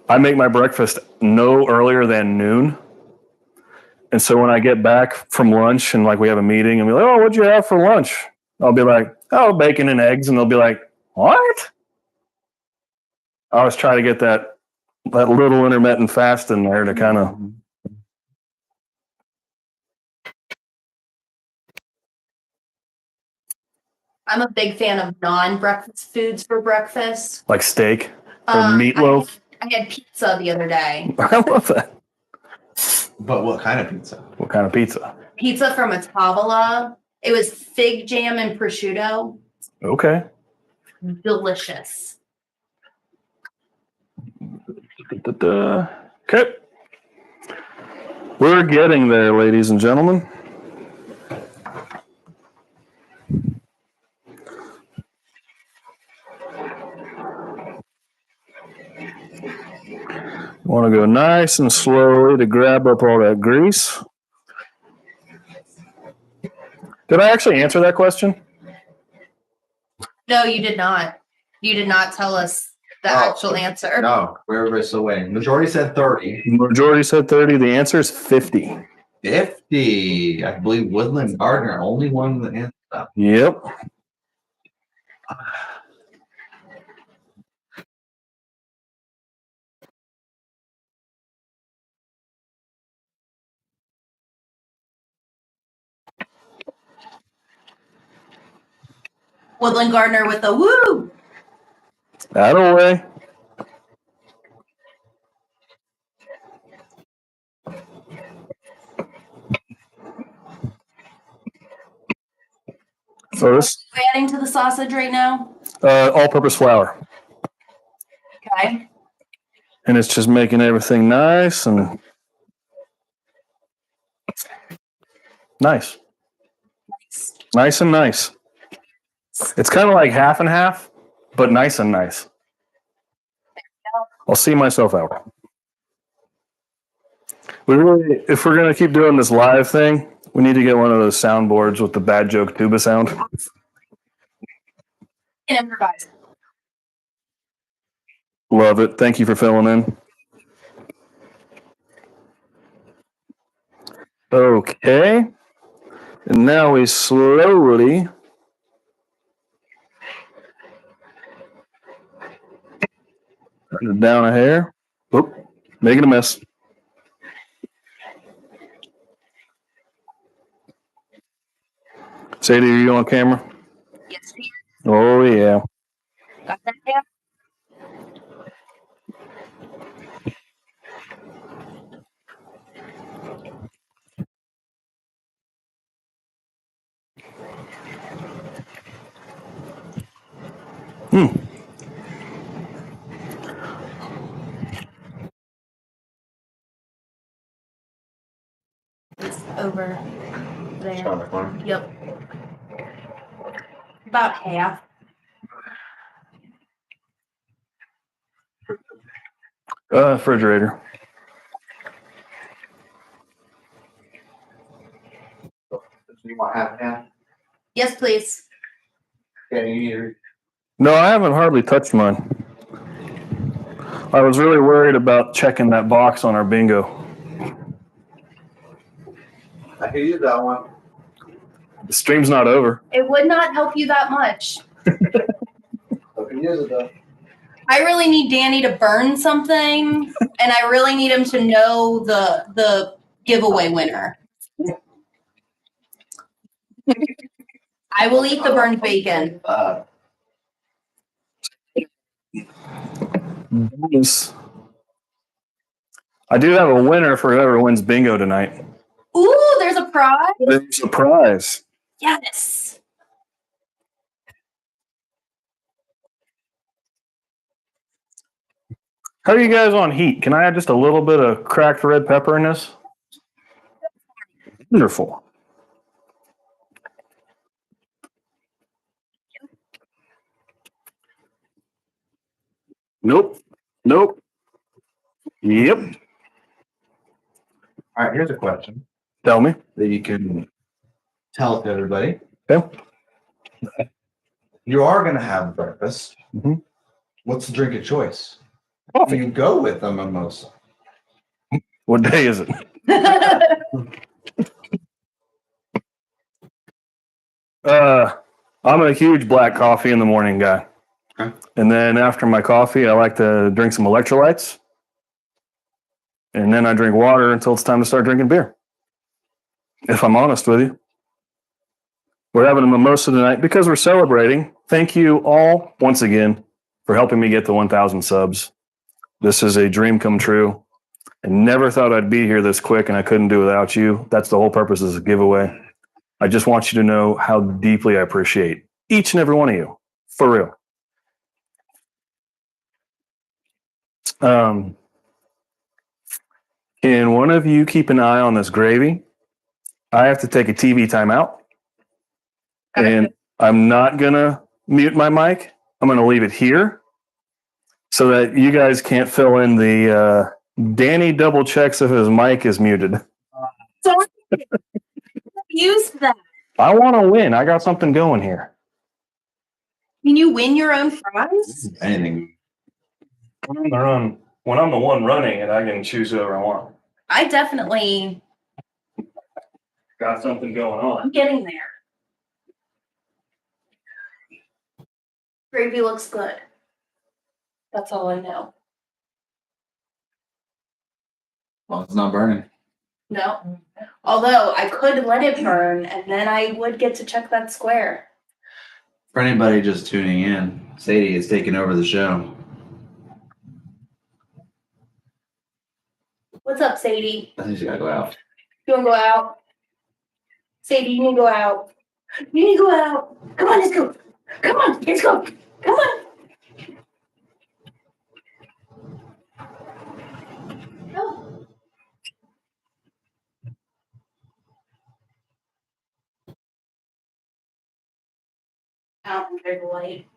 I make my breakfast no earlier than noon. And so when I get back from lunch and like we have a meeting and we're like, oh, what'd you have for lunch? I'll be like, oh, bacon and eggs. And they'll be like, what? I always try to get that little intermittent fast in there to kind of. I'm a big fan of non-breakfast foods for breakfast. Like steak or meatloaf. I had pizza the other day. I love that. But what kind of pizza? What kind of pizza? Pizza from a tavola. It was fig jam and prosciutto. Okay. Delicious. Okay. We're getting there, ladies and gentlemen. Want to go nice and slowly to grab up all that grease. Did I actually answer that question? No, you did not. You did not tell us the actual answer. No, we're still waiting. Majority said 30. Majority said 30. The answer is 50. 50. I believe Woodland Gardner, only one that answered that. Yep. Woodland Gardner with a woo. Out of the way. So this What are you adding to the sausage right now? all-purpose flour, Okay. and it's just making everything nice and nice, nice and nice. It's kind of like half and half, but nice and nice. I'll see myself out. We really, if we're gonna keep doing this live thing, we need to get one of those soundboards with the bad joke tuba sound. And improvise. Love it. Thank you for filling in. Okay. And now we slowly turn it down a hair. Oop, making a mess. Sadie, are you on camera? Yes, Peter. Oh, yeah. Got that down? It's over there. Yep. About half. Refrigerator. You want half and half? Yes, please. Okay, you need No, I haven't hardly touched mine. I was really worried about checking that box on our bingo. I can use that one. The stream's not over. It would not help you that much. I can use it though. I really need Danny to burn something, and I really need him to know the giveaway winner. I will eat the burned bacon. Bonus. I do have a winner for whoever wins bingo tonight. Ooh, there's a prize. There's a prize. Yes. How are you guys on heat? Can I add just a little bit of cracked red pepper in this? Wonderful. Nope. Nope. Yep. All right, here's a question Tell me. that you can tell to everybody. Okay. You are going to have breakfast. Mhm. What's the drink of choice? Coffee. You go with a mimosa. What day is it? I'm a huge black coffee in the morning guy. Okay. And then after my coffee, I like to drink some electrolytes. And then I drink water until it's time to start drinking beer. If I'm honest with you. We're having a mimosa tonight because we're celebrating. Thank you all once again for helping me get to 1,000 subs. This is a dream come true. I never thought I'd be here this quick, and I couldn't do it without you. That's the whole purpose of this giveaway. I just want you to know how deeply I appreciate each and every one of you. For real. Can one of you keep an eye on this gravy? I have to take a TV timeout. And I'm not going to mute my mic. I'm going to leave it here so that you guys can't fill in the Danny double checks if his mic is muted. Don't use that. I want to win. I got something going here. Can you win your own prize? Anything. When I'm the one running it, I can choose whoever I want. I definitely Got something going on. I'm getting there. Gravy looks good. That's all I know. Well, it's not burning. No. Although I could let it burn and then I would get to check that square. For anybody just tuning in, Sadie is taking over the show. What's up, Sadie? I think she gotta go out. You wanna go out? Sadie, you need to go out. You need to go out. Come on, let's go. Come on, let's go. Come on. Go. Out under the light.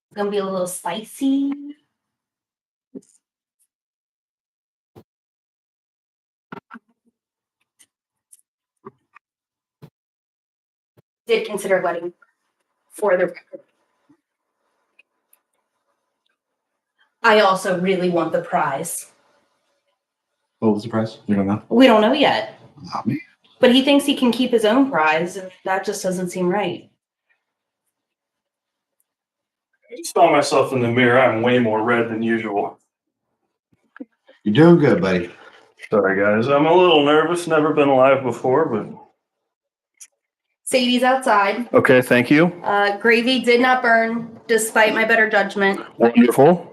It's gonna be a little spicy. Did consider letting for the record. I also really want the prize. What was the price? You don't know? We don't know yet. Not me. But he thinks he can keep his own prize, and that just doesn't seem right. I just saw myself in the mirror. I'm way more red than usual. You're doing good, buddy. Sorry, guys. I'm a little nervous. Never been live before, but. Sadie's outside. Okay, thank you. Gravy did not burn, despite my better judgment. Wonderful.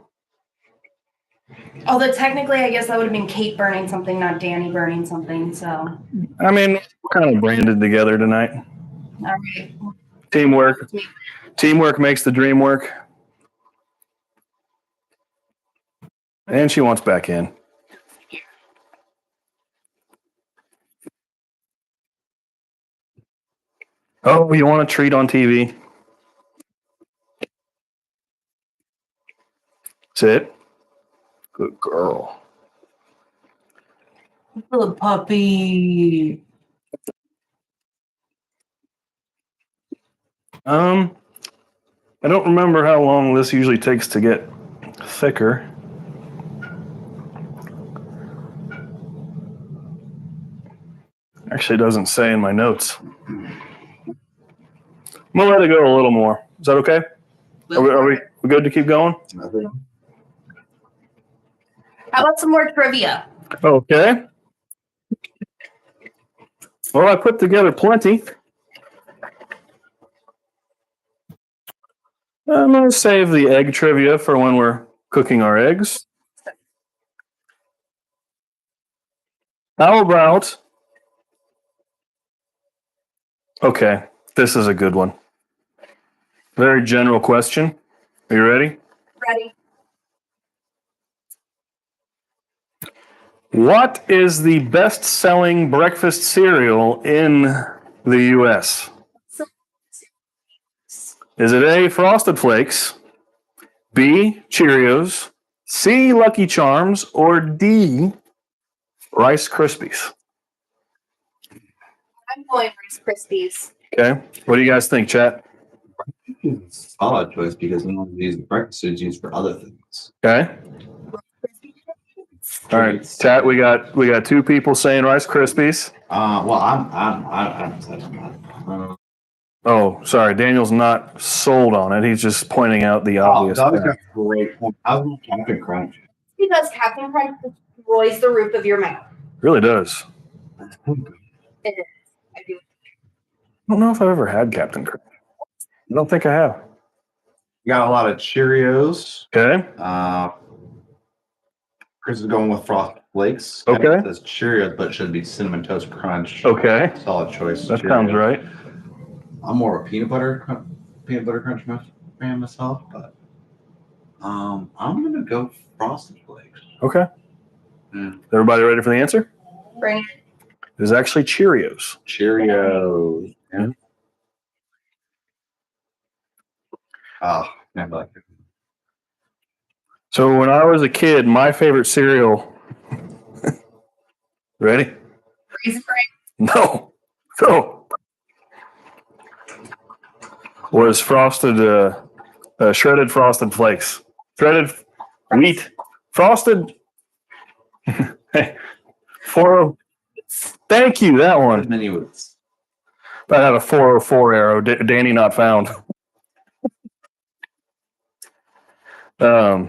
Although technically, I guess that would have been Kate burning something, not Danny burning something. So, I mean, we're kind of branded together tonight. all right. Teamwork. Teamwork makes the dream work. And she wants back in. Oh, you want a treat on TV? Sit. Good girl. Little puppy. I don't remember how long this usually takes to get thicker. Actually, doesn't say in my notes. I'm gonna let it go a little more. Is that okay? Are we good to keep going? How about some more trivia? Okay. Well, I put together plenty. I'm going to save the egg trivia for when we're cooking our eggs. How about... Okay, this is a good one. Very general question. Are you ready? Ready? What is the best-selling breakfast cereal in the U.S.? Is it A, Frosted Flakes, B, Cheerios, C, Lucky Charms, or D, Rice Krispies? I'm going Rice Krispies. Okay, what do you guys think, chat? Solid choice because we don't use breakfast foods used for other things. Okay. All right, chat. We got two people saying Rice Krispies. Well, I'm Oh, sorry, Daniel's not sold on it. He's just pointing out the obvious. that was fact. a great point. I was Captain Crunch. Because Captain Crunch destroys the roof of your mouth. Really does. It is. I do. I don't know if I've ever had Captain Crunch. I don't think I have. Got a lot of Cheerios. Okay. Chris is going with Frosted Flakes. Okay. It says Cheerios, but it should be Cinnamon Toast Crunch. Okay. Solid choice. That Cheerios. sounds right. I'm more of a peanut butter crunch fan myself, but I'm gonna go Frosted Flakes. Okay. Yeah. Everybody ready for the answer? Bring it. It is actually Cheerios. Cheerios. Yeah. Oh, I like it. So when I was a kid, my favorite cereal. Ready? Raisin Bran. No. Go. was frosted, shredded frosted flakes. Shredded wheat, frosted. Hey, thank you, that one. Many woods. I had a 404 arrow. Danny not found. What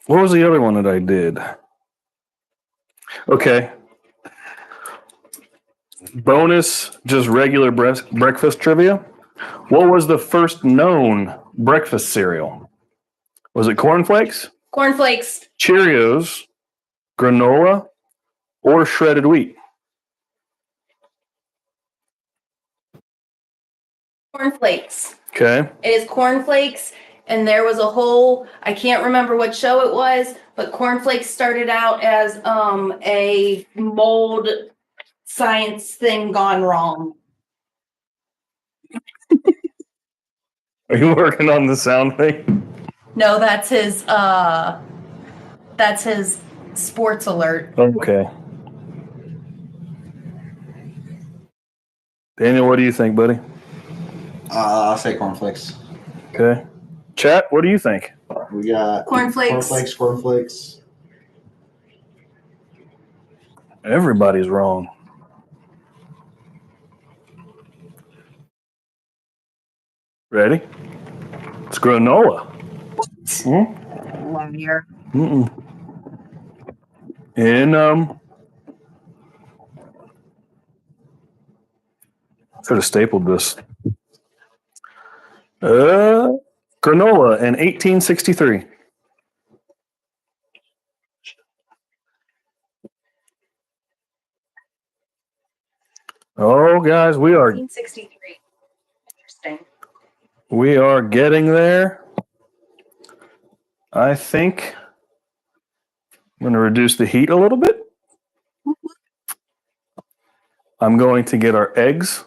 was the other one that I did? Okay. Bonus, just regular breakfast trivia. What was the first known breakfast cereal? Was it cornflakes, Cornflakes. Cheerios, granola, or shredded wheat? Cornflakes. Okay. It is cornflakes, and there was a whole, I can't remember what show it was, but cornflakes started out as a mold science thing gone wrong. Are you working on the sound thing? No, that's his sports alert. Okay. Daniel, what do you think, buddy? I'll say cornflakes. Okay. Chat, what do you think? We got Cornflakes. Cornflakes. Everybody's wrong. Ready? It's granola. Liar. Mm-mm. And could have stapled this. Granola in 1863. Oh, guys, we are 1963. Interesting. we are getting there. I think I'm going to reduce the heat a little bit. I'm going to get our eggs.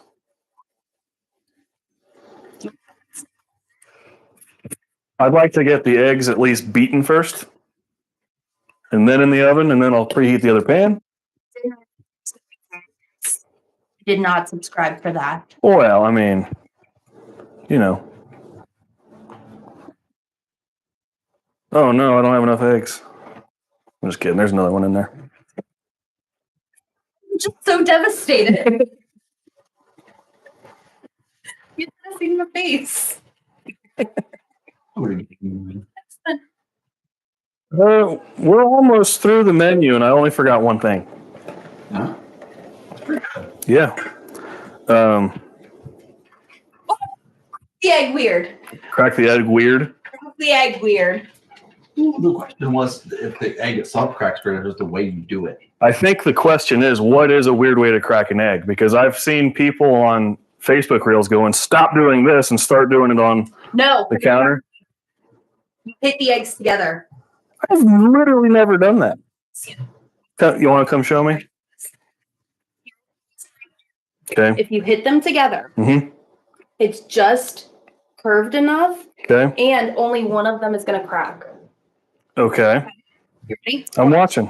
I'd like to get the eggs at least beaten first, and then in the oven, and then I'll preheat the other pan. Did not subscribe for that. Well, I mean, you know. Oh no, I don't have enough eggs. I'm just kidding. There's another one in there. I'm just so devastated. You should have seen my face. We're almost through the menu, and I only forgot one thing. Huh? That's pretty good. Yeah. The egg weird. Crack the egg weird. The egg weird. The question was if the egg itself cracks, or just the way you do it. I think the question is, what is a weird way to crack an egg? Because I've seen people on Facebook Reels going, stop doing this and start doing it on the counter. You hit the eggs together. I've literally never done that. You want to come show me? Okay. If you hit them together, Mm-hmm. it's just curved enough, Okay. and only one of them is going to crack. Okay. You ready? I'm watching.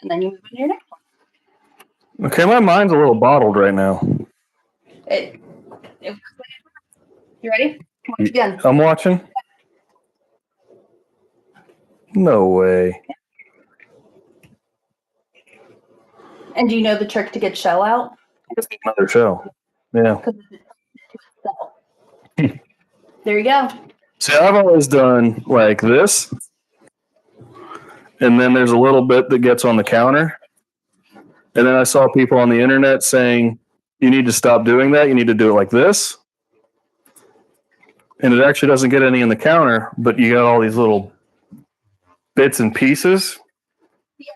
And then you move on to your next one. Okay, my mind's a little bottled right now. You ready? Watch again. I'm watching. No way. And do you know the trick to get shell out? Another show. Yeah. There you go. See, I've always done like this, and then there's a little bit that gets on the counter. And then I saw people on the internet saying, you need to stop doing that. You need to do it like this. And it actually doesn't get any in the counter, but you got all these little bits and pieces.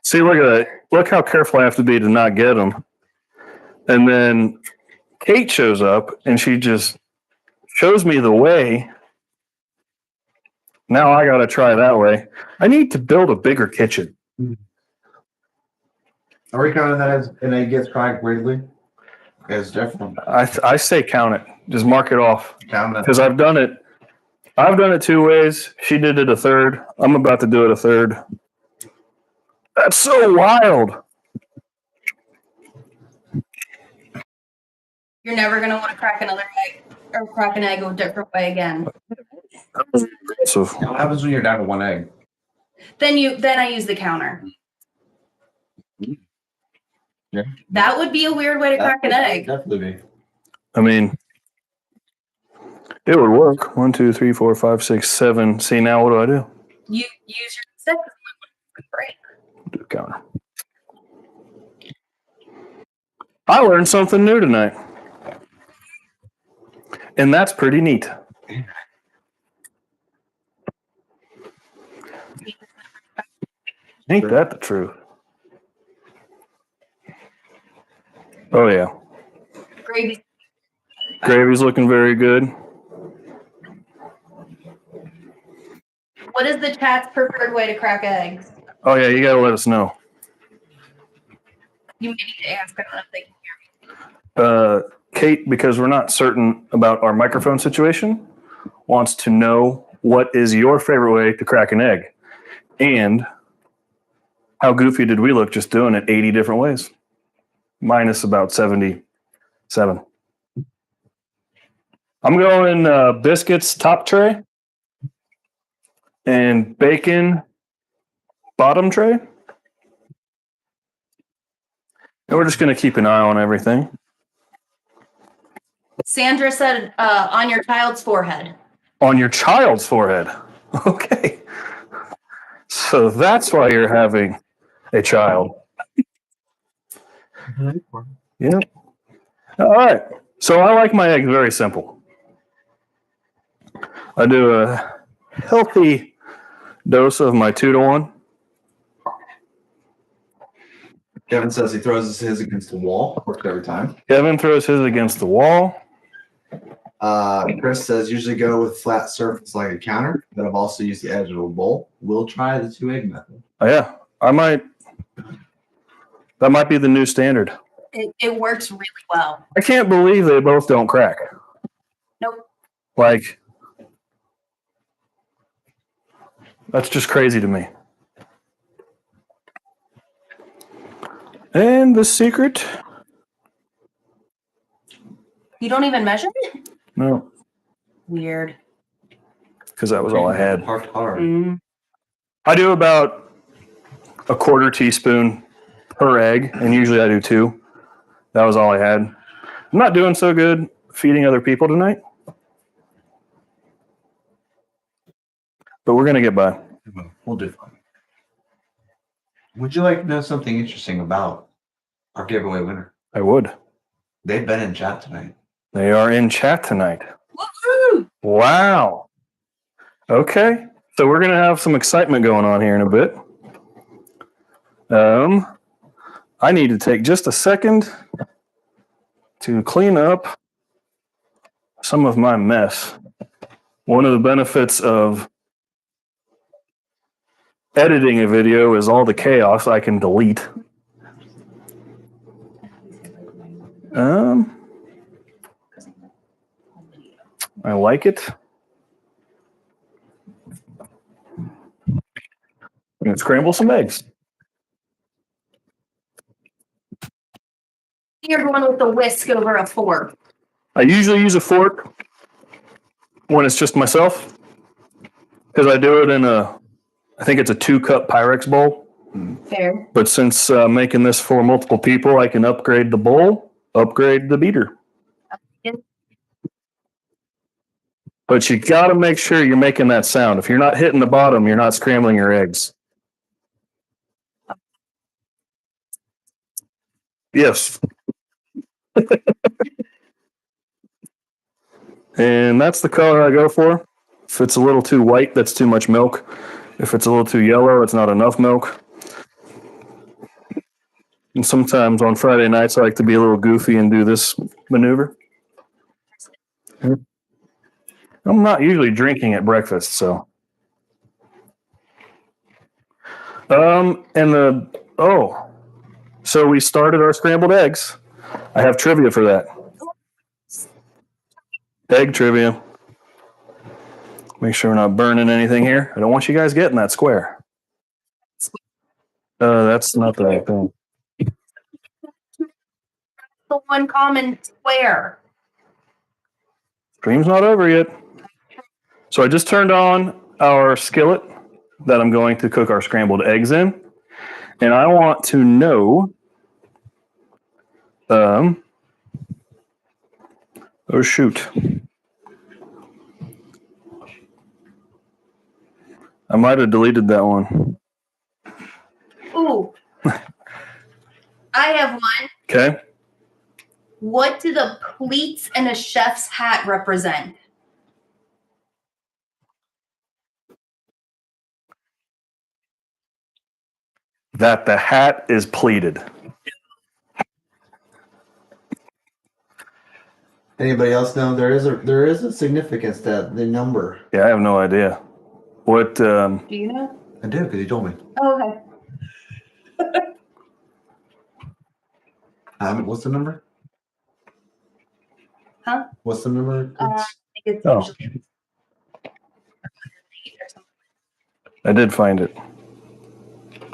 See, look at that. Look how careful I have to be to not get them. And then Kate shows up and she just shows me the way. Now I got to try that way. I need to build a bigger kitchen. Are we counting that as an egg gets cracked weirdly? As different. I say count it. Just mark it off. Count it. Because I've done it. I've done it 2 ways. She did it a third. I'm about to do it a third. That's so wild. You're never going to want to crack another egg or crack an egg a different way again. So What happens when you're down to one egg? Then I use the counter. Yeah. That would be a weird way to crack an egg. Definitely be. I mean, it would work. 1, 2, 3, 4, 5, 6, 7. See, now what do? You use your stick. Great. Do the counter. I learned something new tonight. And that's pretty neat. Ain't that the truth? Oh, yeah. Gravy. Gravy's looking very good. What is the chat's preferred way to crack eggs? Oh, yeah, you got to let us know. You may need to ask. I don't know if they can hear me. Kate, because we're not certain about our microphone situation, wants to know what is your favorite way to crack an egg? And how goofy did we look just doing it 80 different ways? Minus about 77. I'm going biscuits top tray and bacon bottom tray. And we're just going to keep an eye on everything. Sandra said on your child's forehead. On your child's forehead. Okay. So that's why you're having a child. Yeah. All right. So I like my eggs very simple. I do a healthy dose of my 2-to-1. Kevin says he throws his against the wall. Works every time. Kevin throws his against the wall. Chris says usually go with flat surface like a counter, but I've also used the edge of a bowl. We'll try the 2-egg method. Oh, yeah. That might be the new standard. It works really well. I can't believe they both don't crack. Nope. Like, that's just crazy to me. And the secret? You don't even measure it? No, Weird. because that was all I had. Mm. I do about a 1/4 teaspoon per egg, and usually I do 2. That was all I had. I'm not doing so good feeding other people tonight, but we're going to get by. We'll do fine. Would you like to know something interesting about our giveaway winner? I would. They've been in chat tonight. They are in chat tonight. Woohoo! Wow. Okay. So we're going to have some excitement going on here in a bit. I need to take just a second to clean up some of my mess. One of the benefits of editing a video is all the chaos I can delete. I like it. I'm going to scramble some eggs. You're going with the whisk over a fork. I usually use a fork when it's just myself because I do it in I think it's a 2-cup Pyrex bowl. Fair. But since making this for multiple people, I can upgrade the bowl, upgrade the beater. But you got to make sure you're making that sound. If you're not hitting the bottom, you're not scrambling your eggs. Yes. And that's the color I go for. If it's a little too white, that's too much milk. If it's a little too yellow, it's not enough milk. And sometimes on Friday nights, I like to be a little goofy and do this maneuver. I'm not usually drinking at breakfast, so. So we started our scrambled eggs. I have trivia for that. Egg trivia. Make sure we're not burning anything here. I don't want you guys getting that square. That's not the right thing. the one common square. Stream's not over yet. So I just turned on our skillet that I'm going to cook our scrambled eggs in. And I want to know, oh shoot. I might have deleted that one. Ooh. I have one. Okay. What do the pleats in a chef's hat represent? That the hat is pleated. Anybody else know there is a significance to the number? Yeah, I have no idea. What? Do you know? I do because you told me. Oh, okay. What's the number? Huh? What's the number? I think it's Oh. usually or something. I did find it.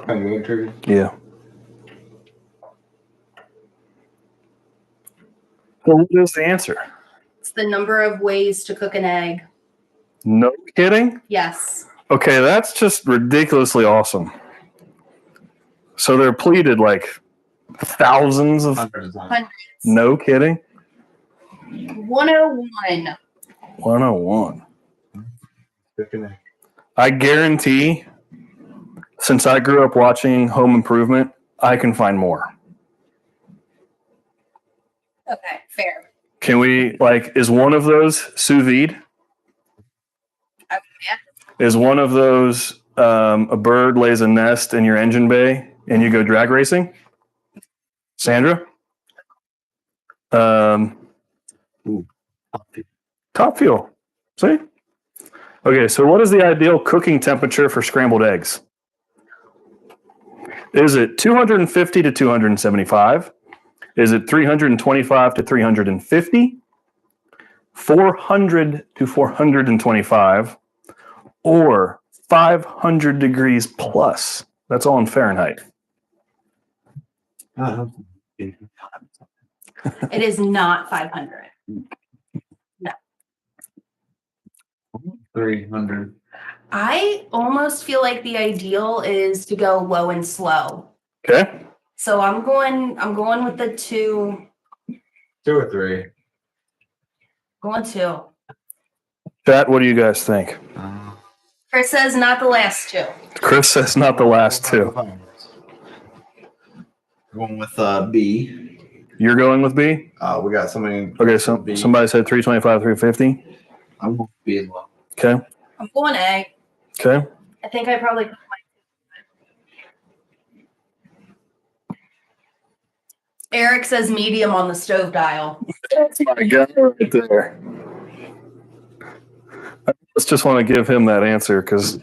Trigger. Yeah. So what is the answer? It's the number of ways to cook an egg. No kidding? Yes. Okay, that's just ridiculously awesome. So they're pleated like thousands of. Hundreds. Hundreds. No kidding? 101. 101. Cooking egg. I guarantee, since I grew up watching Home Improvement, I can find more. Okay, fair. Can we, is one of those sous vide? Yeah. Is one of those a bird lays a nest in your engine bay and you go drag racing? Sandra? Top fuel. See? Okay, so what is the ideal cooking temperature for scrambled eggs? Is it 250 to 275? Is it 325 to 350? 400 to 425? Or 500 degrees plus? That's all in Fahrenheit. It is not 500. 300. I almost feel like the ideal is to go low and slow. Okay. So I'm going with the 2. 2 or 3. Going 2. Chat, what do you guys think? Chris says not the last 2. Chris says not the last 2. Going with B. You're going with B? We got somebody. Okay, so somebody said 325, 350. I'm going with B as well. Okay. I'm going A. Okay. I think I probably cooked my. Eric says medium on the stove dial. That's my guy right there. I just want to give him that answer because,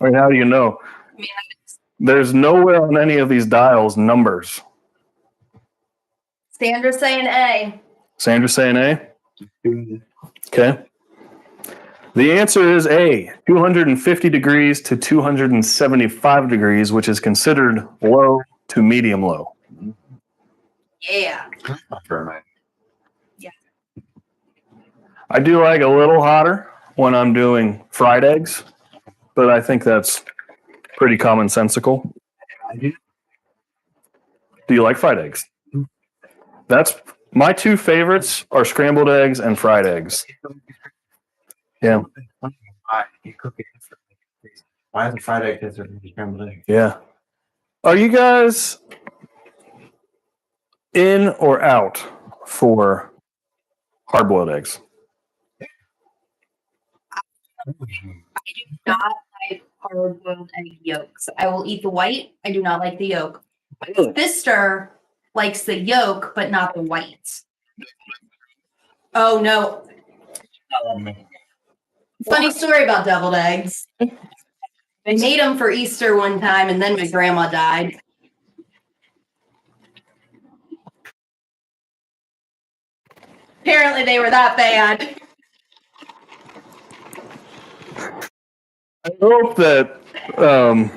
how do you know? I mean, There's nowhere on any of these dials numbers. Sandra's saying A. Sandra's saying A? Okay. The answer is A, 250 degrees to 275 degrees, which is considered low to medium low. Yeah. Yeah. I do like a little hotter when I'm doing fried eggs, but I think that's pretty commonsensical. Do you like fried eggs? That's my 2 favorites are scrambled eggs and fried eggs. Yeah. You cook it. Why is the fried egg different than scrambled egg? Yeah. Are you guys in or out for hard-boiled eggs? I do not like hard-boiled egg yolks. I will eat the white. I do not like the yolk. My sister likes the yolk, but not the white. Oh, no. Funny story about deviled eggs. I made them for Easter one time, and then my grandma died. Apparently, they were that bad. I hope that I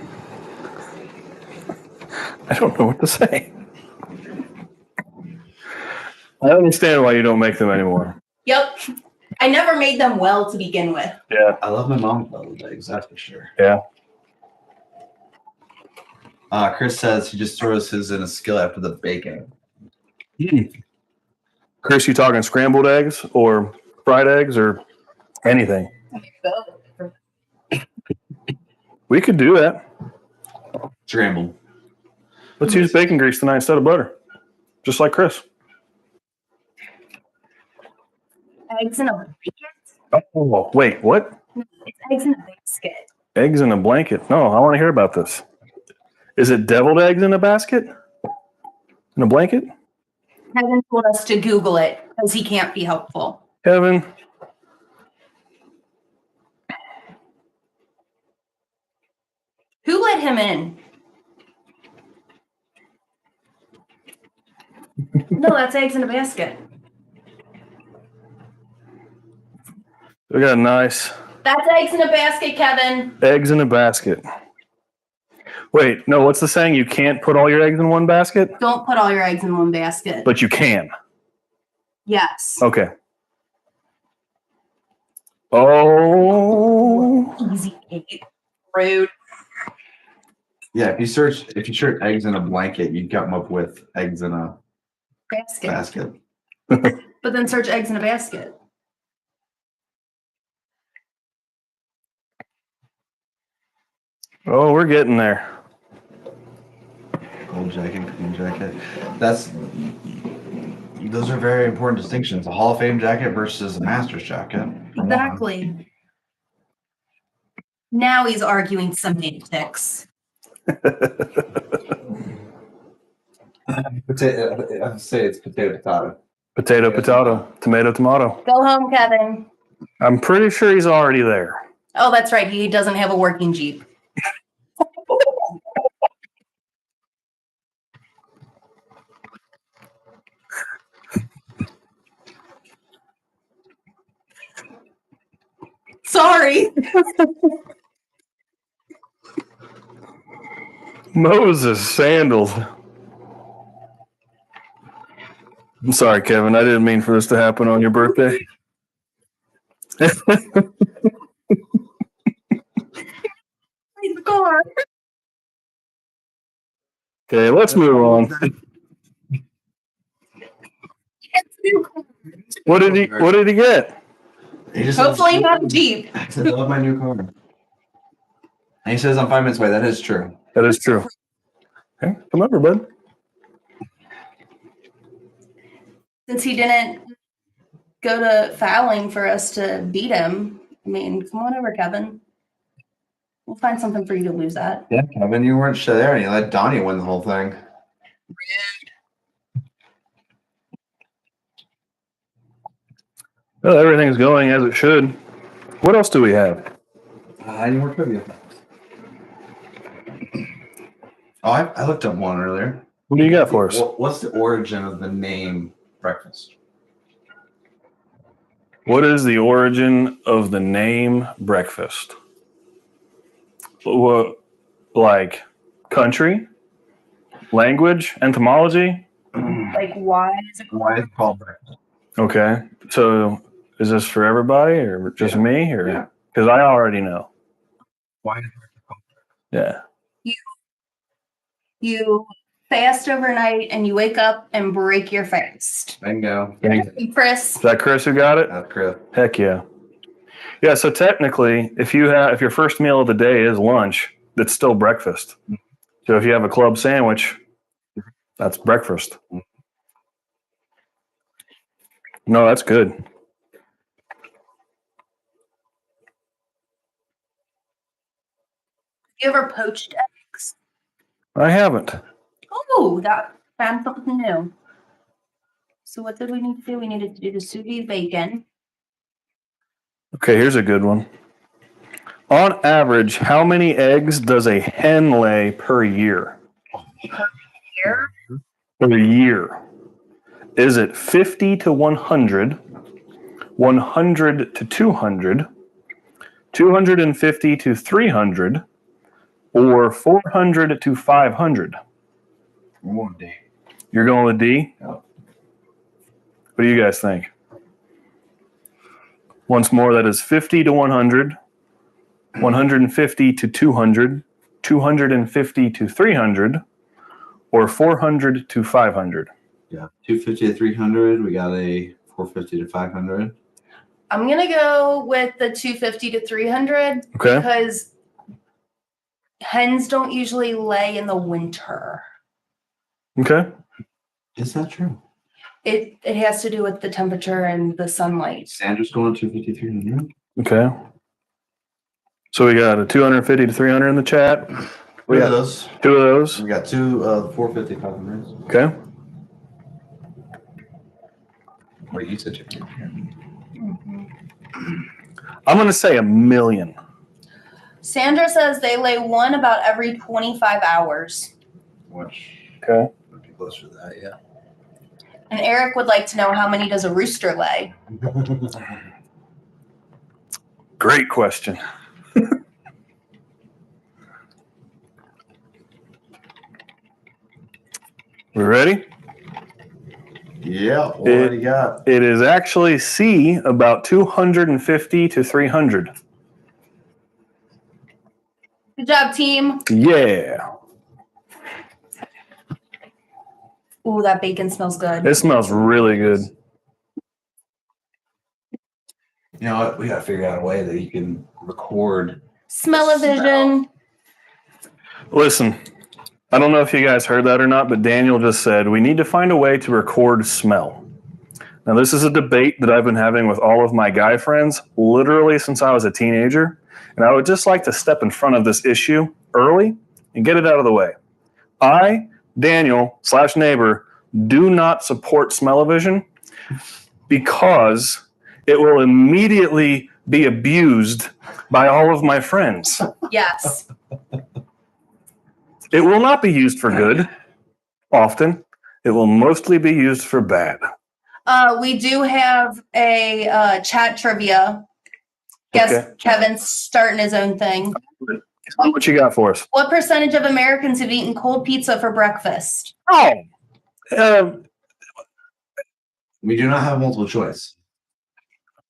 don't know what to say. I understand why you don't make them anymore. Yep. I never made them well to begin with. Yeah. I love my mom's deviled eggs, that's for sure. Yeah. Chris says he just throws his in a skillet after the bacon. Chris, you talking scrambled eggs or fried eggs or anything? We could do that. Scrambled. Let's use bacon grease tonight instead of butter. Just like Chris. Eggs in a blanket? Oh, wait, what? It's eggs in a basket. Eggs in a blanket. No, I want to hear about this. Is it deviled eggs in a basket? In a blanket? Kevin told us to Google it because he can't be helpful. Kevin. Who let him in? No, that's eggs in a basket. We got nice That's eggs in a basket, Kevin. eggs in a basket. Wait, no, what's the saying? You can't put all your eggs in one basket? Don't put all your eggs in one basket. But you can. Yes. Okay. Oh. Easy eight. Rude. Yeah, if you search eggs in a blanket, you come up with eggs in a basket. But then search eggs in a basket. Oh, we're getting there. Gold jacket, clean jacket. Those are very important distinctions. A Hall of Fame jacket versus a Masters jacket. Exactly. Now he's arguing semantics. I'd say it's potato. Potato, potato, tomato, tomato. Go home, Kevin. I'm pretty sure he's already there. Oh, that's right. He doesn't have a working Jeep. Sorry. Moses sandals. I'm sorry, Kevin. I didn't mean for this to happen on your birthday. Okay, let's move on. What did he get? Hopefully not a Jeep. I said, I love my new car. And he says, I'm 5 minutes away. That is true. That is true. Okay, come over, bud. Since he didn't go to fouling for us to beat him, I mean, come on over, Kevin. We'll find something for you to lose at. Yeah, Kevin, you weren't there and you let Donnie win the whole thing. Well, everything's going as it should. What else do we have? Any more trivia? Oh, I looked up one earlier. What do you got for us? What's the origin of the name breakfast? What is the origin of the name breakfast? What, like country, language, entomology? Like, why is it Why is it called breakfast? Okay, so is this for everybody or just me, or because I already know? Why is breakfast called Yeah. you fast overnight and you wake up and break your fast? Bingo. Chris. Is that Chris who got it? That's Chris. Heck yeah. Yeah, so technically, if your first meal of the day is lunch, it's still breakfast. So if you have a club sandwich, that's breakfast. No, that's good. You ever poached eggs? I haven't. Oh, that found something new. So what did we need to do? We needed to do the sous vide bacon. Okay, here's a good one. On average, how many eggs does a hen lay per year? Here. Per year. Is it 50 to 100, 100 to 200, 250 to 300, or 400 to 500? I'm going D. You're going with D? Yep. What do you guys think? Once more, that is 50 to 100, 150 to 200, 250 to 300, or 400 to 500. Yeah, 250 to 300. We got a 450 to 500. I'm going to go with the 250 to 300 Okay. because hens don't usually lay in the winter. Okay. Is that true? It has to do with the temperature and the sunlight. Sandra's going 250 300. Okay. So we got a 250 to 300 in the chat. We got those. two of those. We got two 450 500. Okay. What you said? I'm going to say 1 million. Sandra says they lay one about every 25 hours. Which Okay. would be closer to that, yeah. And Eric would like to know how many does a rooster lay? Great question. We ready? Yeah, what do you got? It is actually C, about 250 to 300. Good job, team. Yeah. Ooh, that bacon smells good. It smells really good. You know what? We got to figure out a way that you can record. Smell-o-vision. Listen, I don't know if you guys heard that or not, but Daniel just said we need to find a way to record smell. Now, this is a debate that I've been having with all of my guy friends literally since I was a teenager, and I would just like to step in front of this issue early and get it out of the way. I, Daniel / neighbor, do not support smell-o-vision because it will immediately be abused by all of my friends. Yes. It will not be used for good often. It will mostly be used for bad. We do have a chat trivia. Guess Okay. Kevin's starting his own thing. What you got for us? What percentage of Americans have eaten cold pizza for breakfast? We do not have multiple choice.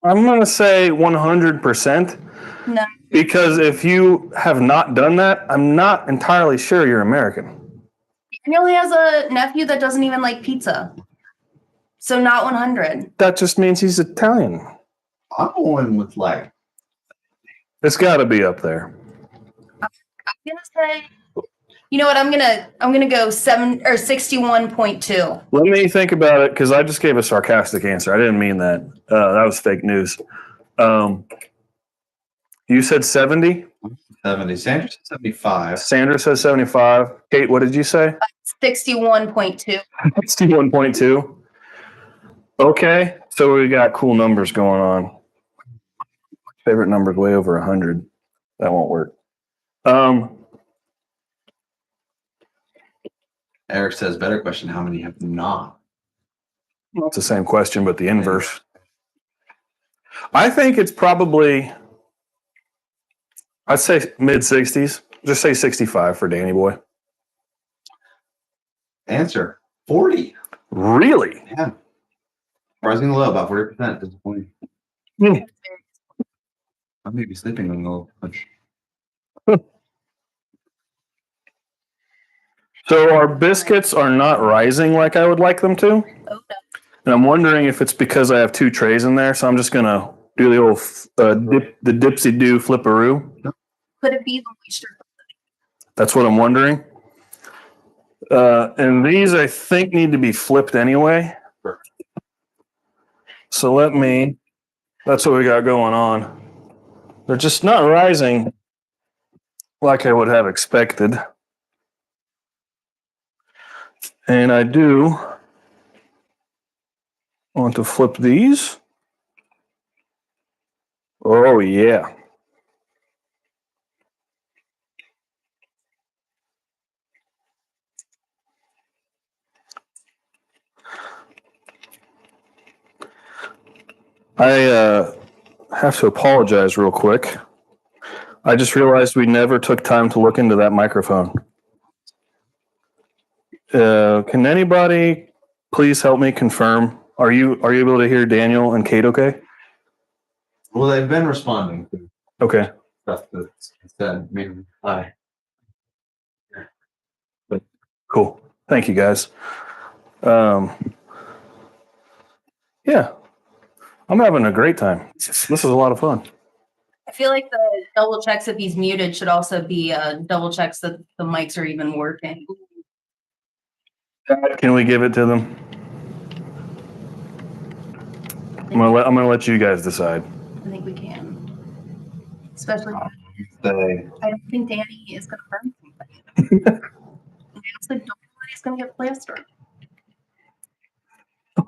I'm going to say 100%. No. Because if you have not done that, I'm not entirely sure you're American. Daniel has a nephew that doesn't even like pizza. So not 100. That just means he's Italian. I'm going with like. It's got to be up there. I'm gonna say, you know what? I'm gonna go 61.2. Let me think about it because I just gave a sarcastic answer. I didn't mean that. That was fake news. You said 70? 70. Sandra said 75. Sandra says 75. Kate, what did you say? 61.2. 61.2. Okay, so we got cool numbers going on. Favorite number's way over 100. That won't work. Eric says, better question, how many have not? Well, it's the same question, but the inverse. I think it's probably, I'd say mid-60s. Just say 65 for Danny Boy. Answer, 40. Really? Yeah. Surprisingly low, about 40%. Disappointing. I may be sleeping on a little much. So our biscuits are not rising like I would like them to. Oh, no. And I'm wondering if it's because I have 2 trays in there. So I'm just going to do the old the dipsy-do flipperoo. Could it be the moisture? That's what I'm wondering. And these, I think, need to be flipped anyway. So that's what we got going on. They're just not rising like I would have expected. And I do want to flip these. Oh, yeah. I have to apologize real quick. I just realized we never took time to look into that microphone. Can anybody please help me confirm Are you able to hear Daniel and Kate okay? Well, they've been responding to Okay. stuff that's said. Maybe hi. Cool. Thank you, guys. Yeah, I'm having a great time. This is a lot of fun. I feel like the double checks if he's muted should also be double checks that the mics are even working. Can we give it to them? I'm gonna let you guys decide. I think we can. Especially, Say, I don't think Danny is going to burn something. I also don't think he's going to get plastered.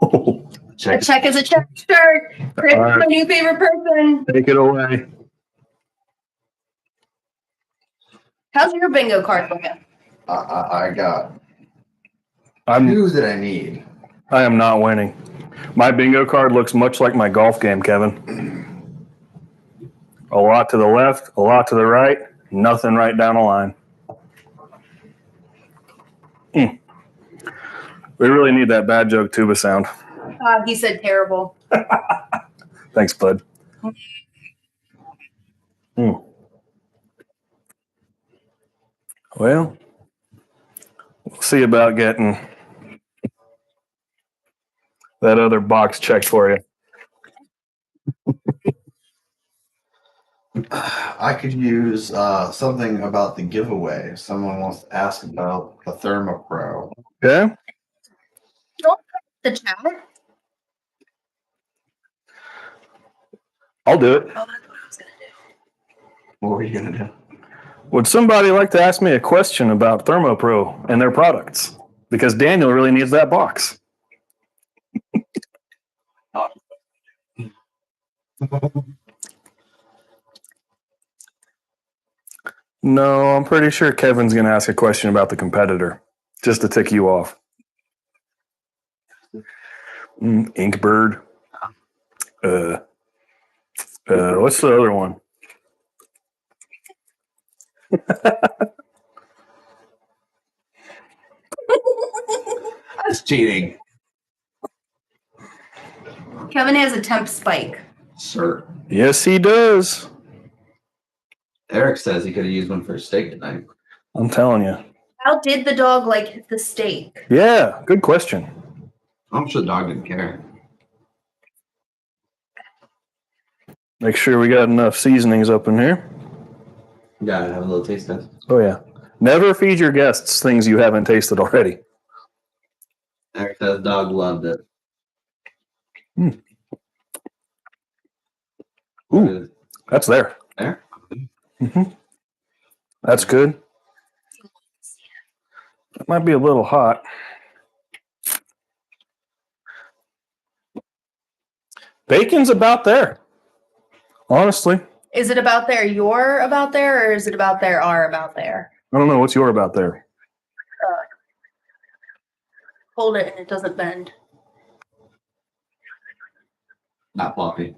Oh, A check is a check. Start. Chris is right. my new favorite person. Take it away. How's your bingo card looking? I got I'm 2 that I need. I am not winning. My bingo card looks much like my golf game, Kevin. A lot to the left, a lot to the right, nothing right down the line. We really need that bad joke tuba sound. He said terrible. Thanks, bud. Well, we'll see about getting that other box checked for you. I could use something about the giveaway. If someone wants to ask about the ThermoPro. Okay? Don't put the chat. I'll do it. Oh, that's what I was going to do. What were you gonna do? Would somebody like to ask me a question about ThermoPro and their products? Because Daniel really needs that box. No, I'm pretty sure Kevin's going to ask a question about the competitor, just to tick you off. Inkbird. What's the other one? That's cheating. Kevin has a TempSpike. Sir. Yes, he does. Eric says he could have used one for a steak tonight. I'm telling you. How did the dog like the steak? Yeah, good question. I'm sure the dog didn't care. Make sure we got enough seasonings up in here. Gotta have a little taste test. Oh, yeah. Never feed your guests things you haven't tasted already. Eric says dog loved it. Ooh, that's there. There? Mm-hmm. That's good. It might be a little hot. Bacon's about there. Honestly. Is it about there, you're about there, or is it about there, are about there? I don't know. What's your about there? Hold it and it doesn't bend. Not floppy.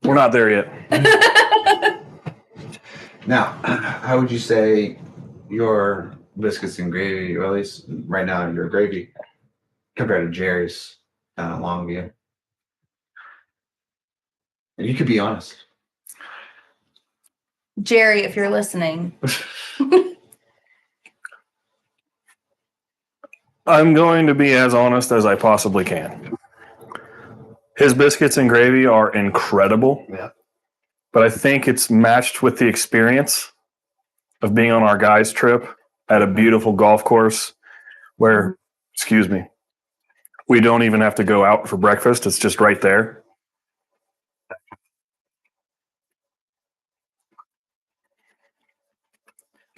We're not there yet. Now, how would you say your biscuits and gravy, or at least right now your gravy, compared to Jerry's down at Longview? And you could be honest. Jerry, if you're listening. I'm going to be as honest as I possibly can. His biscuits and gravy are incredible. Yeah. But I think it's matched with the experience of being on our guys' trip at a beautiful golf course where, excuse me, we don't even have to go out for breakfast. It's just right there.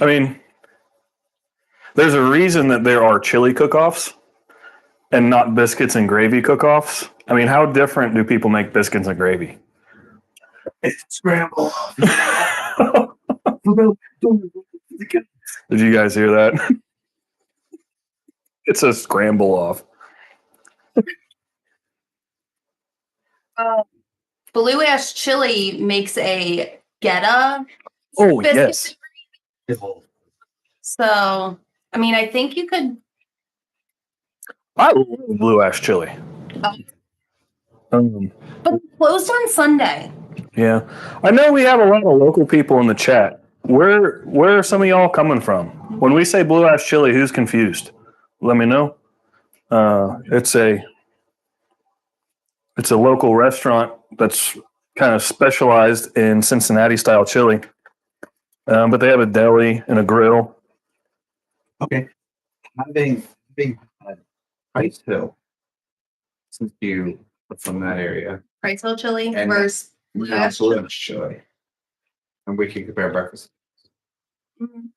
I mean, there's a reason that there are chili cook-offs and not biscuits and gravy cook-offs. I mean, how different do people make biscuits and gravy? It's scramble. Did you guys hear that? It's a scramble off. Blue Ash Chili makes a Geta. Oh, biscuit. yes. So, I mean, I think you could. I love blue ash chili. But it's closed on Sunday. Yeah, I know we have a lot of local people in the chat. Where are some of y'all coming from? When we say blue ash chili, who's confused? Let me know. It's a local restaurant that's kind of specialized in Cincinnati style chili, but they have a deli and a grill. Okay. Having Price Hill, since you are from that area, Price Hill chili And versus blue ash chili. Blue Ash chili, and we can compare breakfast. Mhm.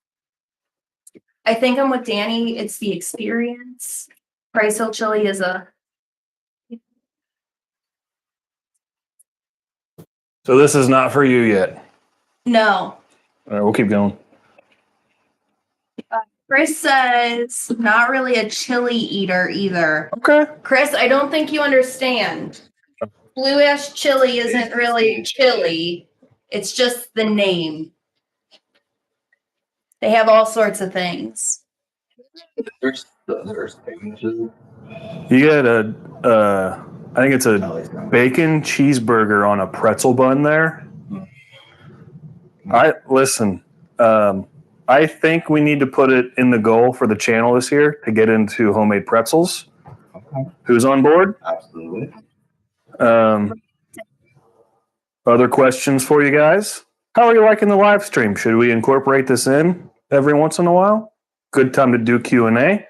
I think I'm with Danny. It's the experience. Price Hill chili is a So this is not for you yet. no. All right, we'll keep going. Chris says not really a chili eater either. Okay. Chris, I don't think you understand. Blue ash chili isn't really chili. It's just the name. They have all sorts of things. There's things. You get I think it's a bacon cheeseburger on a pretzel bun there. I think we need to put it in the goal for the channel this year to get into homemade pretzels. Okay. Who's on board? Absolutely. Other questions for you guys? How are you liking the live stream? Should we incorporate this in every once in a while? Good time to do Q&A.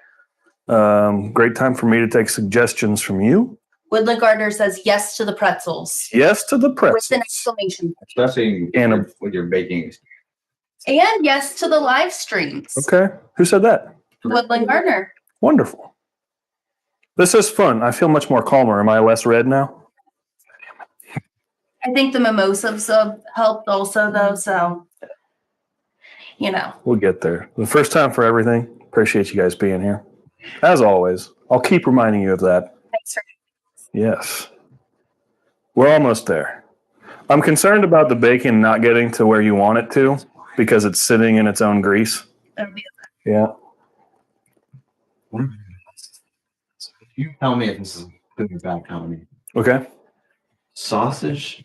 Great time for me to take suggestions from you. Woodland Gardner says yes to the pretzels. Yes to the With pretzels. an exclamation point. Especially And with your baking. And yes to the live streams. Okay. Who said that? Woodland Gardner. Wonderful. This is fun. I feel much more calmer. Am I less red now? I think the mimosas have helped also though, so you know. We'll get there. The first time for everything. Appreciate you guys being here. As always, I'll keep reminding you of that. Thanks for Yes. We're almost there. I'm concerned about the bacon not getting to where you want it to because it's sitting in its own grease. that'll be Yeah. You tell me if this is good or bad comedy. Okay. Sausage,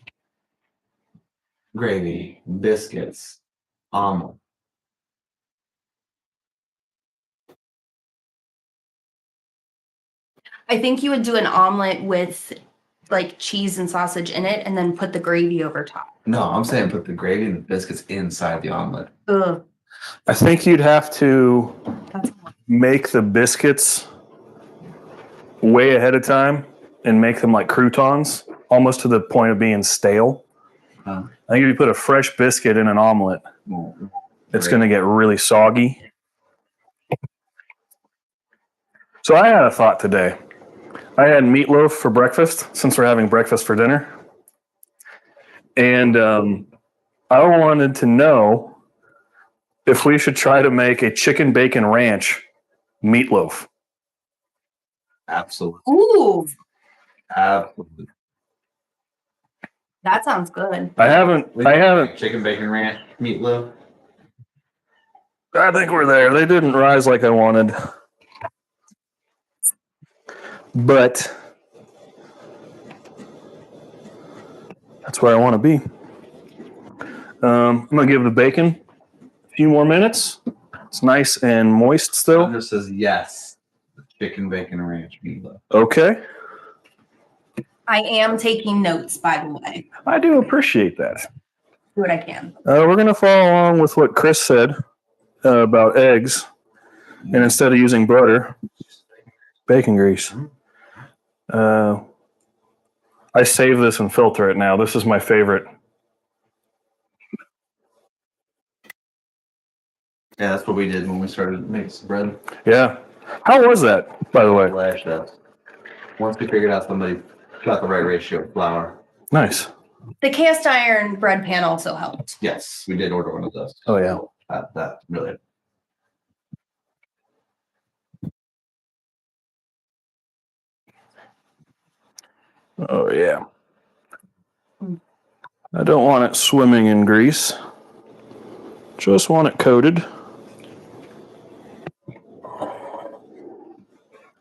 gravy, biscuits, omelet. I think you would do an omelet with like cheese and sausage in it and then put the gravy over top. No, I'm saying put the gravy and the biscuits inside the omelet. Ugh. I think you'd have to That's make the biscuits way ahead of time and make them like croutons, almost to the point of being stale. I think if you put a fresh biscuit in an omelet, it's going to get really soggy. So I had a thought today. I had meatloaf for breakfast since we're having breakfast for dinner. And I wanted to know if we should try to make a chicken bacon ranch meatloaf. Absolutely. Ooh, Absolutely. that sounds good. I haven't. Chicken bacon ranch meatloaf. I think we're there. They didn't rise like I wanted. But that's where I want to be. I'm going to give the bacon a few more minutes. It's nice and moist still. Thunder says yes. Chicken bacon ranch meatloaf. Okay. I am taking notes, by the way. I do appreciate that. Do what I can. We're going to follow along with what Chris said about eggs. And instead of using butter, bacon grease. I save this and filter it now. This is my favorite. Yeah, that's what we did when we started making some bread. Yeah. How was that, by the way? Lashed up. Once we figured out somebody got the right ratio of flour. Nice. The cast iron bread pan also helped. Yes, we did order one of those. Oh, yeah. That really. Oh, yeah. I don't want it swimming in grease. Just want it coated.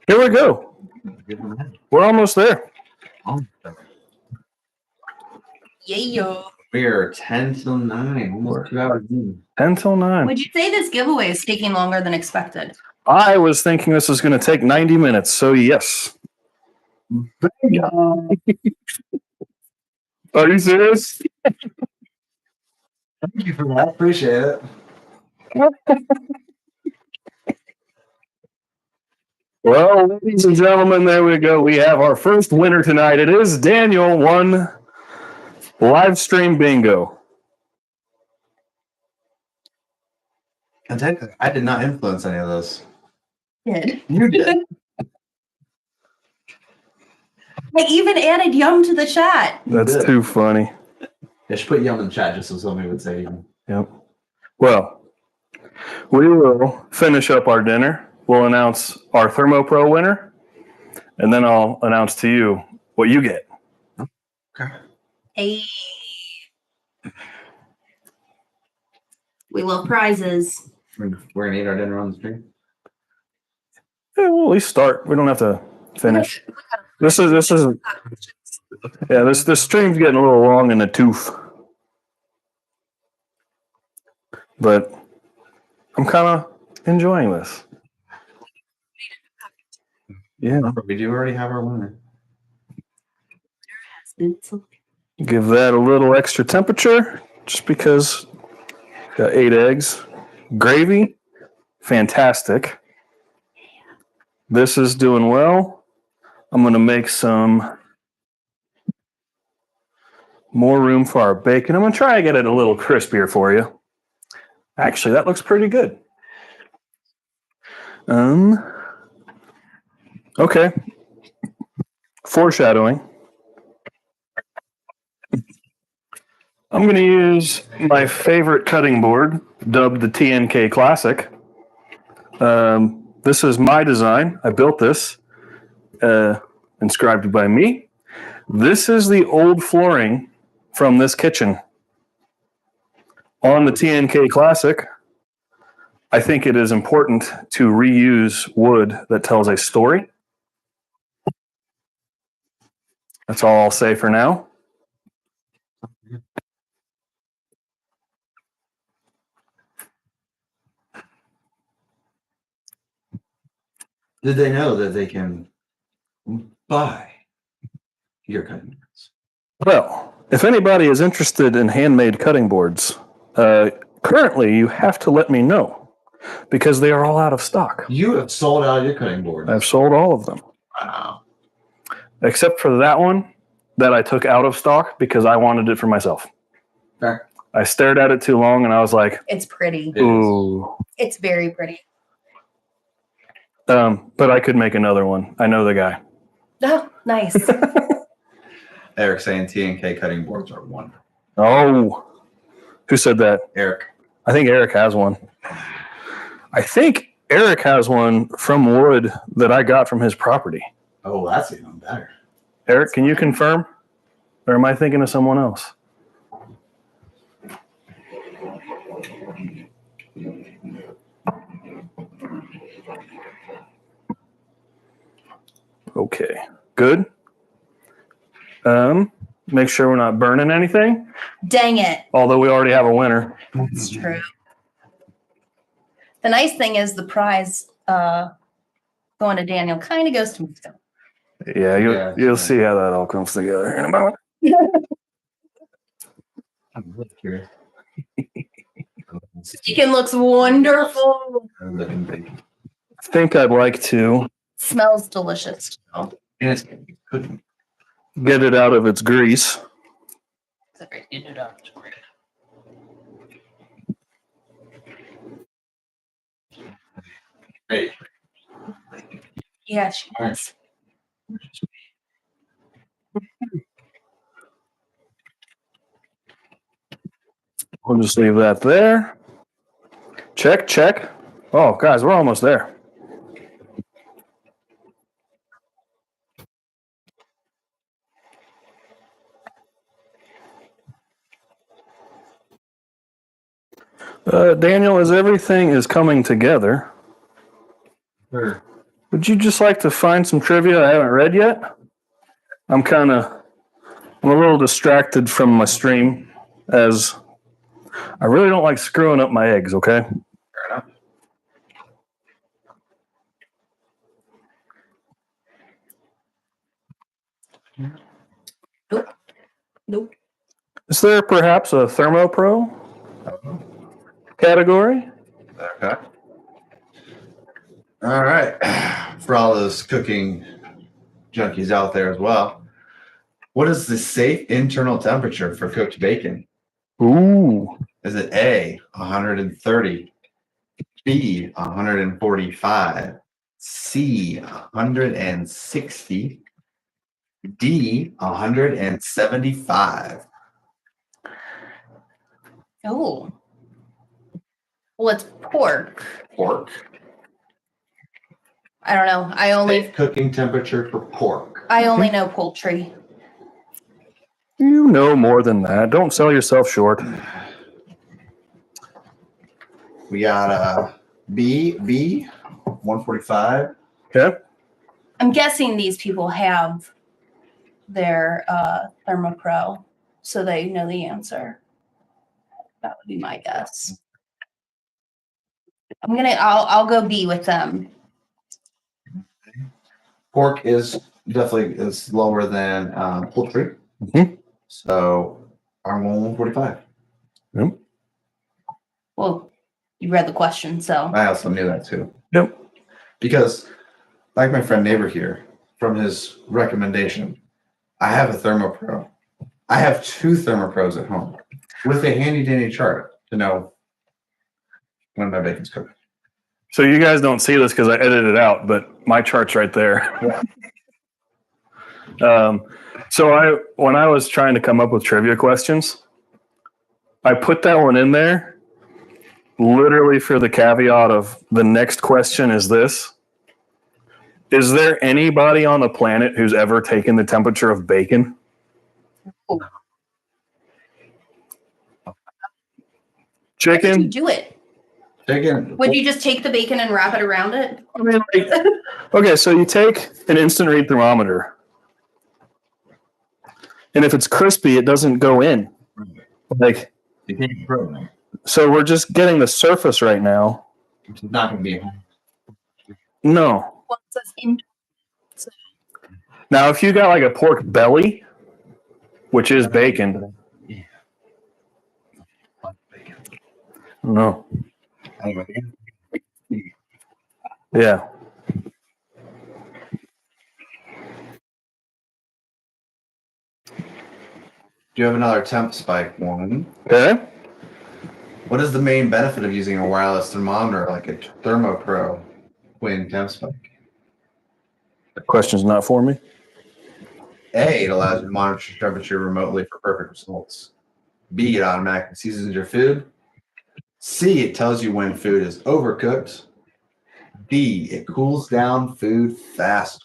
Here we go. We're almost there. Yeah. We are 10 till 9, almost 2 hours in. 10 till 9. Would you say this giveaway is taking longer than expected? I was thinking this was going to take 90 minutes, so yes. Are you serious? Thank you for that. Appreciate it. Well, ladies and gentlemen, there we go. We have our first winner tonight. It is Daniel, won live stream bingo. I did not influence any of those. Did. You did. I even added Yum to the chat. That's did. too funny. I should put Yum in the chat just so somebody would say Yum. Yep. Well, we will finish up our dinner. We'll announce our ThermoPro winner, and then I'll announce to you what you get. Okay. Hey. We love prizes. We're going to eat our dinner on the stream. Yeah, we'll at least start. We don't have to finish. This stream's getting a little long in the tooth. But I'm kind of enjoying this. Yeah. We do already have our winner. Give that a little extra temperature just because got 8 eggs. Gravy, fantastic. This is doing well. I'm going to make some more room for our bacon. I'm going to try to get it a little crispier for you. Actually, that looks pretty good. Okay. Foreshadowing. I'm going to use my favorite cutting board, dubbed the TNK Classic. This is my design. I built this, inscribed by me. This is the old flooring from this kitchen. On the TNK Classic, I think it is important to reuse wood that tells a story. That's all I'll say for now. Did they know that they can buy your cutting boards? Well, if anybody is interested in handmade cutting boards, currently you have to let me know because they are all out of stock. You have sold out your cutting boards. I've sold all of them. Wow. Except for that one that I took out of stock because I wanted it for myself. Fair. I stared at it too long and I was like, It's pretty. ooh. It's very pretty. But I could make another one. I know the guy. Oh, nice. Eric saying TNK cutting boards are wonderful. Oh, who said that? Eric. I think Eric has one. I think Eric has one from wood that I got from his property. Oh, that's even better. Eric, can you confirm? Or am I thinking of someone else? Okay, good. Make sure we're not burning anything. Dang it. Although we already have a winner. That's true. The nice thing is the prize going to Daniel kind of goes to me. Yeah, you'll see how that all comes together in a moment. I'm really curious. Chicken looks wonderful. I think I'd like to Smells delicious. And it's cooking. get it out of its grease. Hey. Yeah, she is. We'll just leave that there. Check, check. Oh, guys, we're almost there. Daniel, as everything is coming together, Sure. Would you just like to find some trivia I haven't read yet? I'm a little distracted from my stream as I really don't like screwing up my eggs, okay? Fair enough. Nope. Is there perhaps a ThermoPro category? Okay. All right. For all those cooking junkies out there as well, what is the safe internal temperature for cooked bacon? Ooh. Is it A, 130, B, 145, C, 160, D, 175? Oh. Well, it's pork. Pork. I don't know. Safe cooking temperature for pork. I only know poultry. You know more than that. Don't sell yourself short. We got B, 145. Okay. I'm guessing these people have their ThermoPro, so they know the answer. That would be my guess. I'll go B with them. Pork is definitely lower than poultry. Mhm. So I'm going 145. Yep. Well, you read the question, so I also knew that too. Yep. Because, like my friend neighbor here, from his recommendation, I have a ThermoPro. I have 2 ThermoPros at home with a handy dandy chart to know when my bacon's cooked. So you guys don't see this because I edited it out, but my chart's right there. So when I was trying to come up with trivia questions, I put that one in there literally for the caveat of the next question is this. Is there anybody on the planet who's ever taken the temperature of bacon? how did you Chicken? do it? Chicken. Would you just take the bacon and wrap it around it? I mean, okay, so you take an instant read thermometer, and if it's crispy, it doesn't go in. Like, You take a protein. so we're just getting the surface right now. It's not going to be. No. Well, it says in. Now, if you got like a pork belly, which is bacon, no. Yeah. Do you have another TempSpike one? Okay. What is the main benefit of using a wireless thermometer like a ThermoPro Twin TempSpike? The question's not for me. A, it allows you to monitor temperature remotely for perfect results. B, it automatically seasons your food. C, it tells you when food is overcooked. D, it cools down food faster.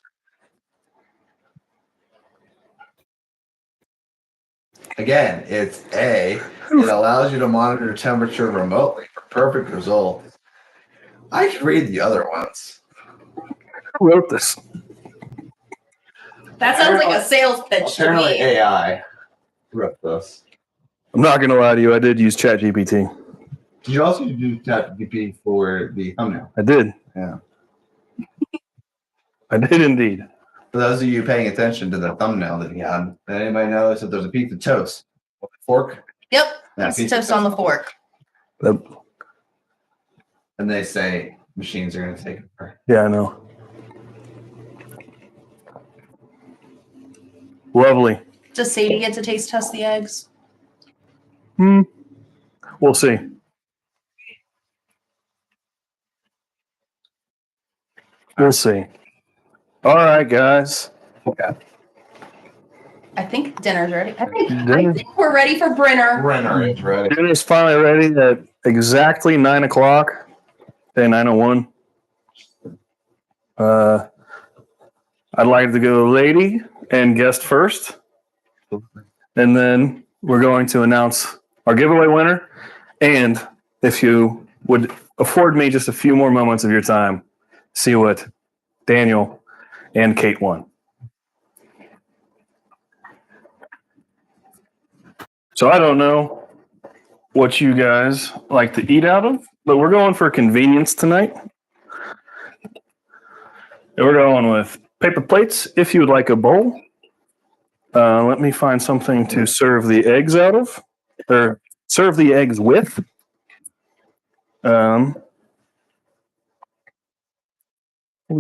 Again, it's A, it allows you to monitor temperature remotely for perfect results. I could read the other ones. Who wrote this? That sounds like a sales pitch to Apparently me. AI wrote this. I'm not going to lie to you. I did use ChatGPT. Did you also do ChatGPT for the thumbnail? I did. Yeah. I did indeed. For those of you paying attention to the thumbnail that he had, did anybody notice that there's a piece of toast with a fork? Yep. Yeah, It's piece of toast on the fork. And they say machines are going to take it over. Yeah, I know. Lovely. Does Sadie get to taste test the eggs? We'll see. We'll see. All right, guys. Okay. I think dinner's ready. I Dinner. think we're ready for Brenner. Brenner is ready. Dinner's finally ready at exactly 9 o'clock. Okay, 9:01. I'd like to go lady and guest first. And then we're going to announce our giveaway winner. And if you would afford me just a few more moments of your time, see what Daniel, and Kate won. So I don't know what you guys like to eat out of, but we're going for convenience tonight. And we're going with paper plates if you would like a bowl. Let me find something to serve the eggs out of, or serve the eggs with. We'll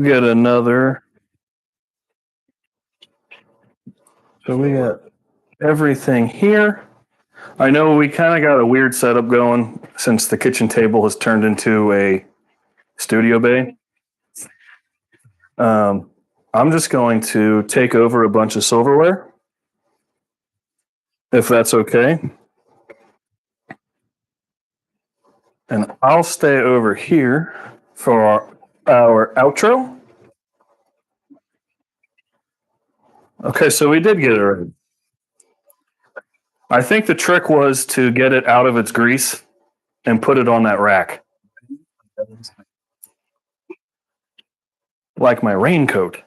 get another. So we got everything here. I know we kind of got a weird setup going since the kitchen table has turned into a studio bay. I'm just going to take over a bunch of silverware, if that's okay. And I'll stay over here for our outro. Okay, so we did get it right. I think the trick was to get it out of its grease and put it on that rack. Like my raincoat.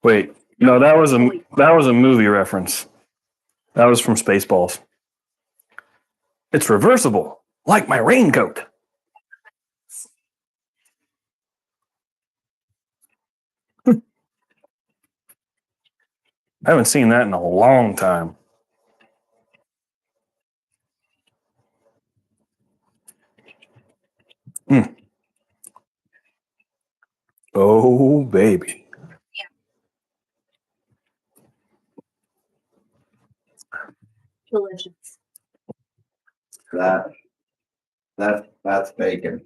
Wait, no, that was a movie reference. That was from Spaceballs. It's reversible, like my raincoat. I haven't seen that in a long time. Oh, baby. Delicious. That's bacon.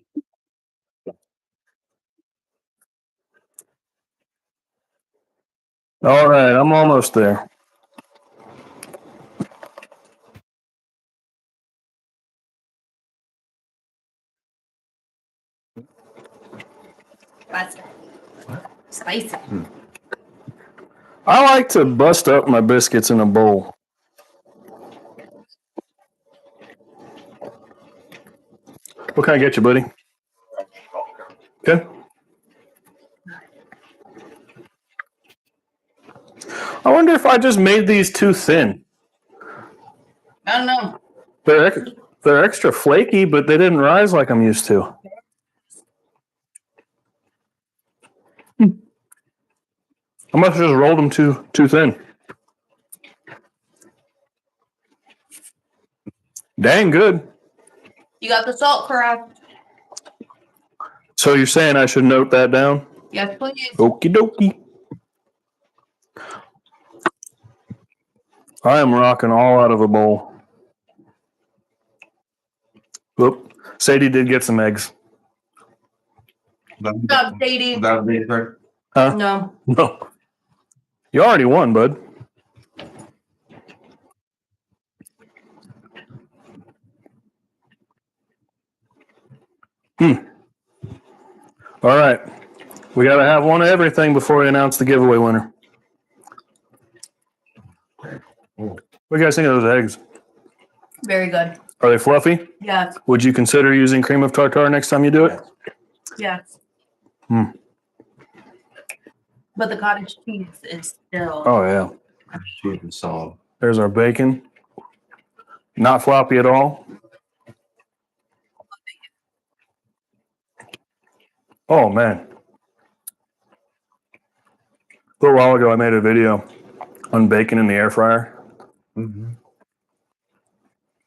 All right, I'm almost there. That's spicy. I like to bust up my biscuits in a bowl. What can I get you, buddy? Okay. I wonder if I just made these too thin. I don't know. They're extra flaky, but they didn't rise like I'm used to. I must have just rolled them too thin. Dang good. You got the salt correct. So you're saying I should note that down? Yes, please. Okie dokie. I am rocking all out of a bowl. Whoop. Sadie did get some eggs. Good job, Sadie. Huh? No. No. You already won, bud. All right. We got to have one of everything before we announce the giveaway winner. What do you guys think of those eggs? Very good. Are they fluffy? Yes. Would you consider using cream of tartar next time you do it? Yes. Hmm. But the cottage cheese is still. Oh, yeah. Cheese and salt. There's our bacon. Not floppy at all. Oh, man. A little while ago, I made a video on bacon in the air fryer. Mm-hmm.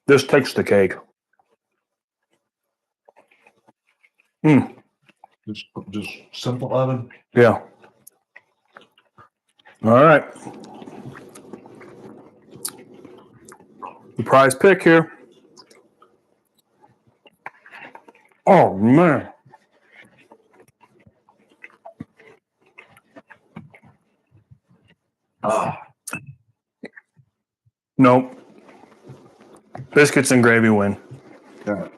This takes the cake. Just simple oven. Yeah. All right. The prize pick here. Oh, man. Oh, Nope. Biscuits and gravy win. yeah.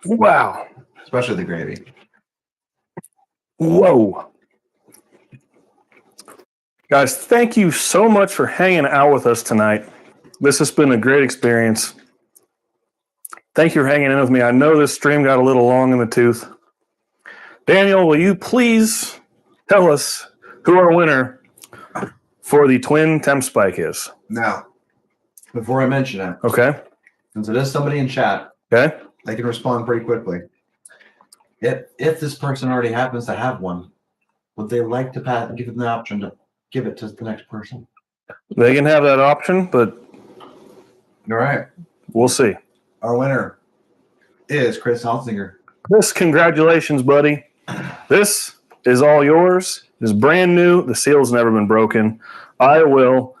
Wow. Especially the gravy. Whoa. Guys, thank you so much for hanging out with us tonight. This has been a great experience. Thank you for hanging in with me. I know this stream got a little long in the tooth. Daniel, will you please tell us who our winner for the Twin TempSpike is. Now, before I mention it, Okay. since it is somebody in chat, Okay. they can respond pretty quickly. If this person already happens to have one, would they like to give them the option to give it to the next person? They can have that option, but All right. we'll see. Our winner is Chris Halsinger. Chris, congratulations, buddy. This is all yours. It's brand new. The seal's never been broken. I will,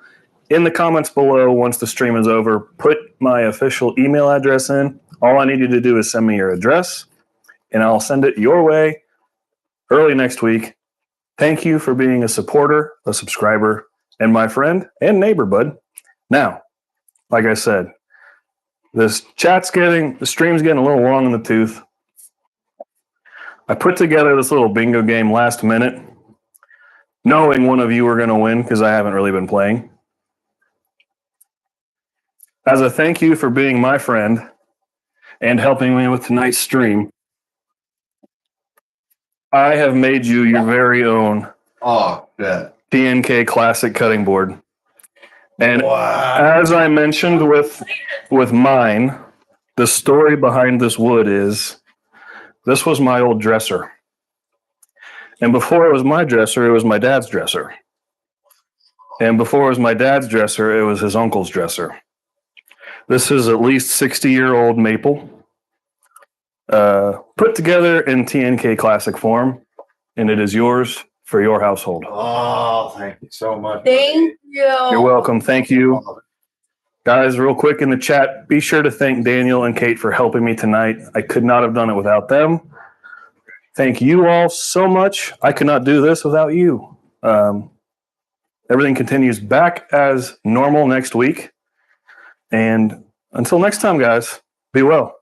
in the comments below, once the stream is over, put my official email address in. All I need you to do is send me your address, and I'll send it your way early next week. Thank you for being a supporter, a subscriber, and my friend and neighbor, bud. Now, like I said, the stream's getting a little long in the tooth. I put together this little bingo game last minute, knowing one of you were going to win because I haven't really been playing. As a thank you for being my friend and helping me with tonight's stream, I have made you your very own TNK Classic cutting board. And as I mentioned with mine, the story behind this wood is this was my old dresser. And before it was my dresser, it was my dad's dresser. And before it was my dad's dresser, it was his uncle's dresser. This is at least 60-year-old maple, put together in TNK Classic form, and it is yours for your household. Oh, thank you so much. Thank you. You're welcome. Thank you. Guys, real quick in the chat, be sure to thank Daniel and Kate for helping me tonight. I could not have done it without them. Thank you all so much. I could not do this without you. Everything continues back as normal next week. And until next time, guys, be well.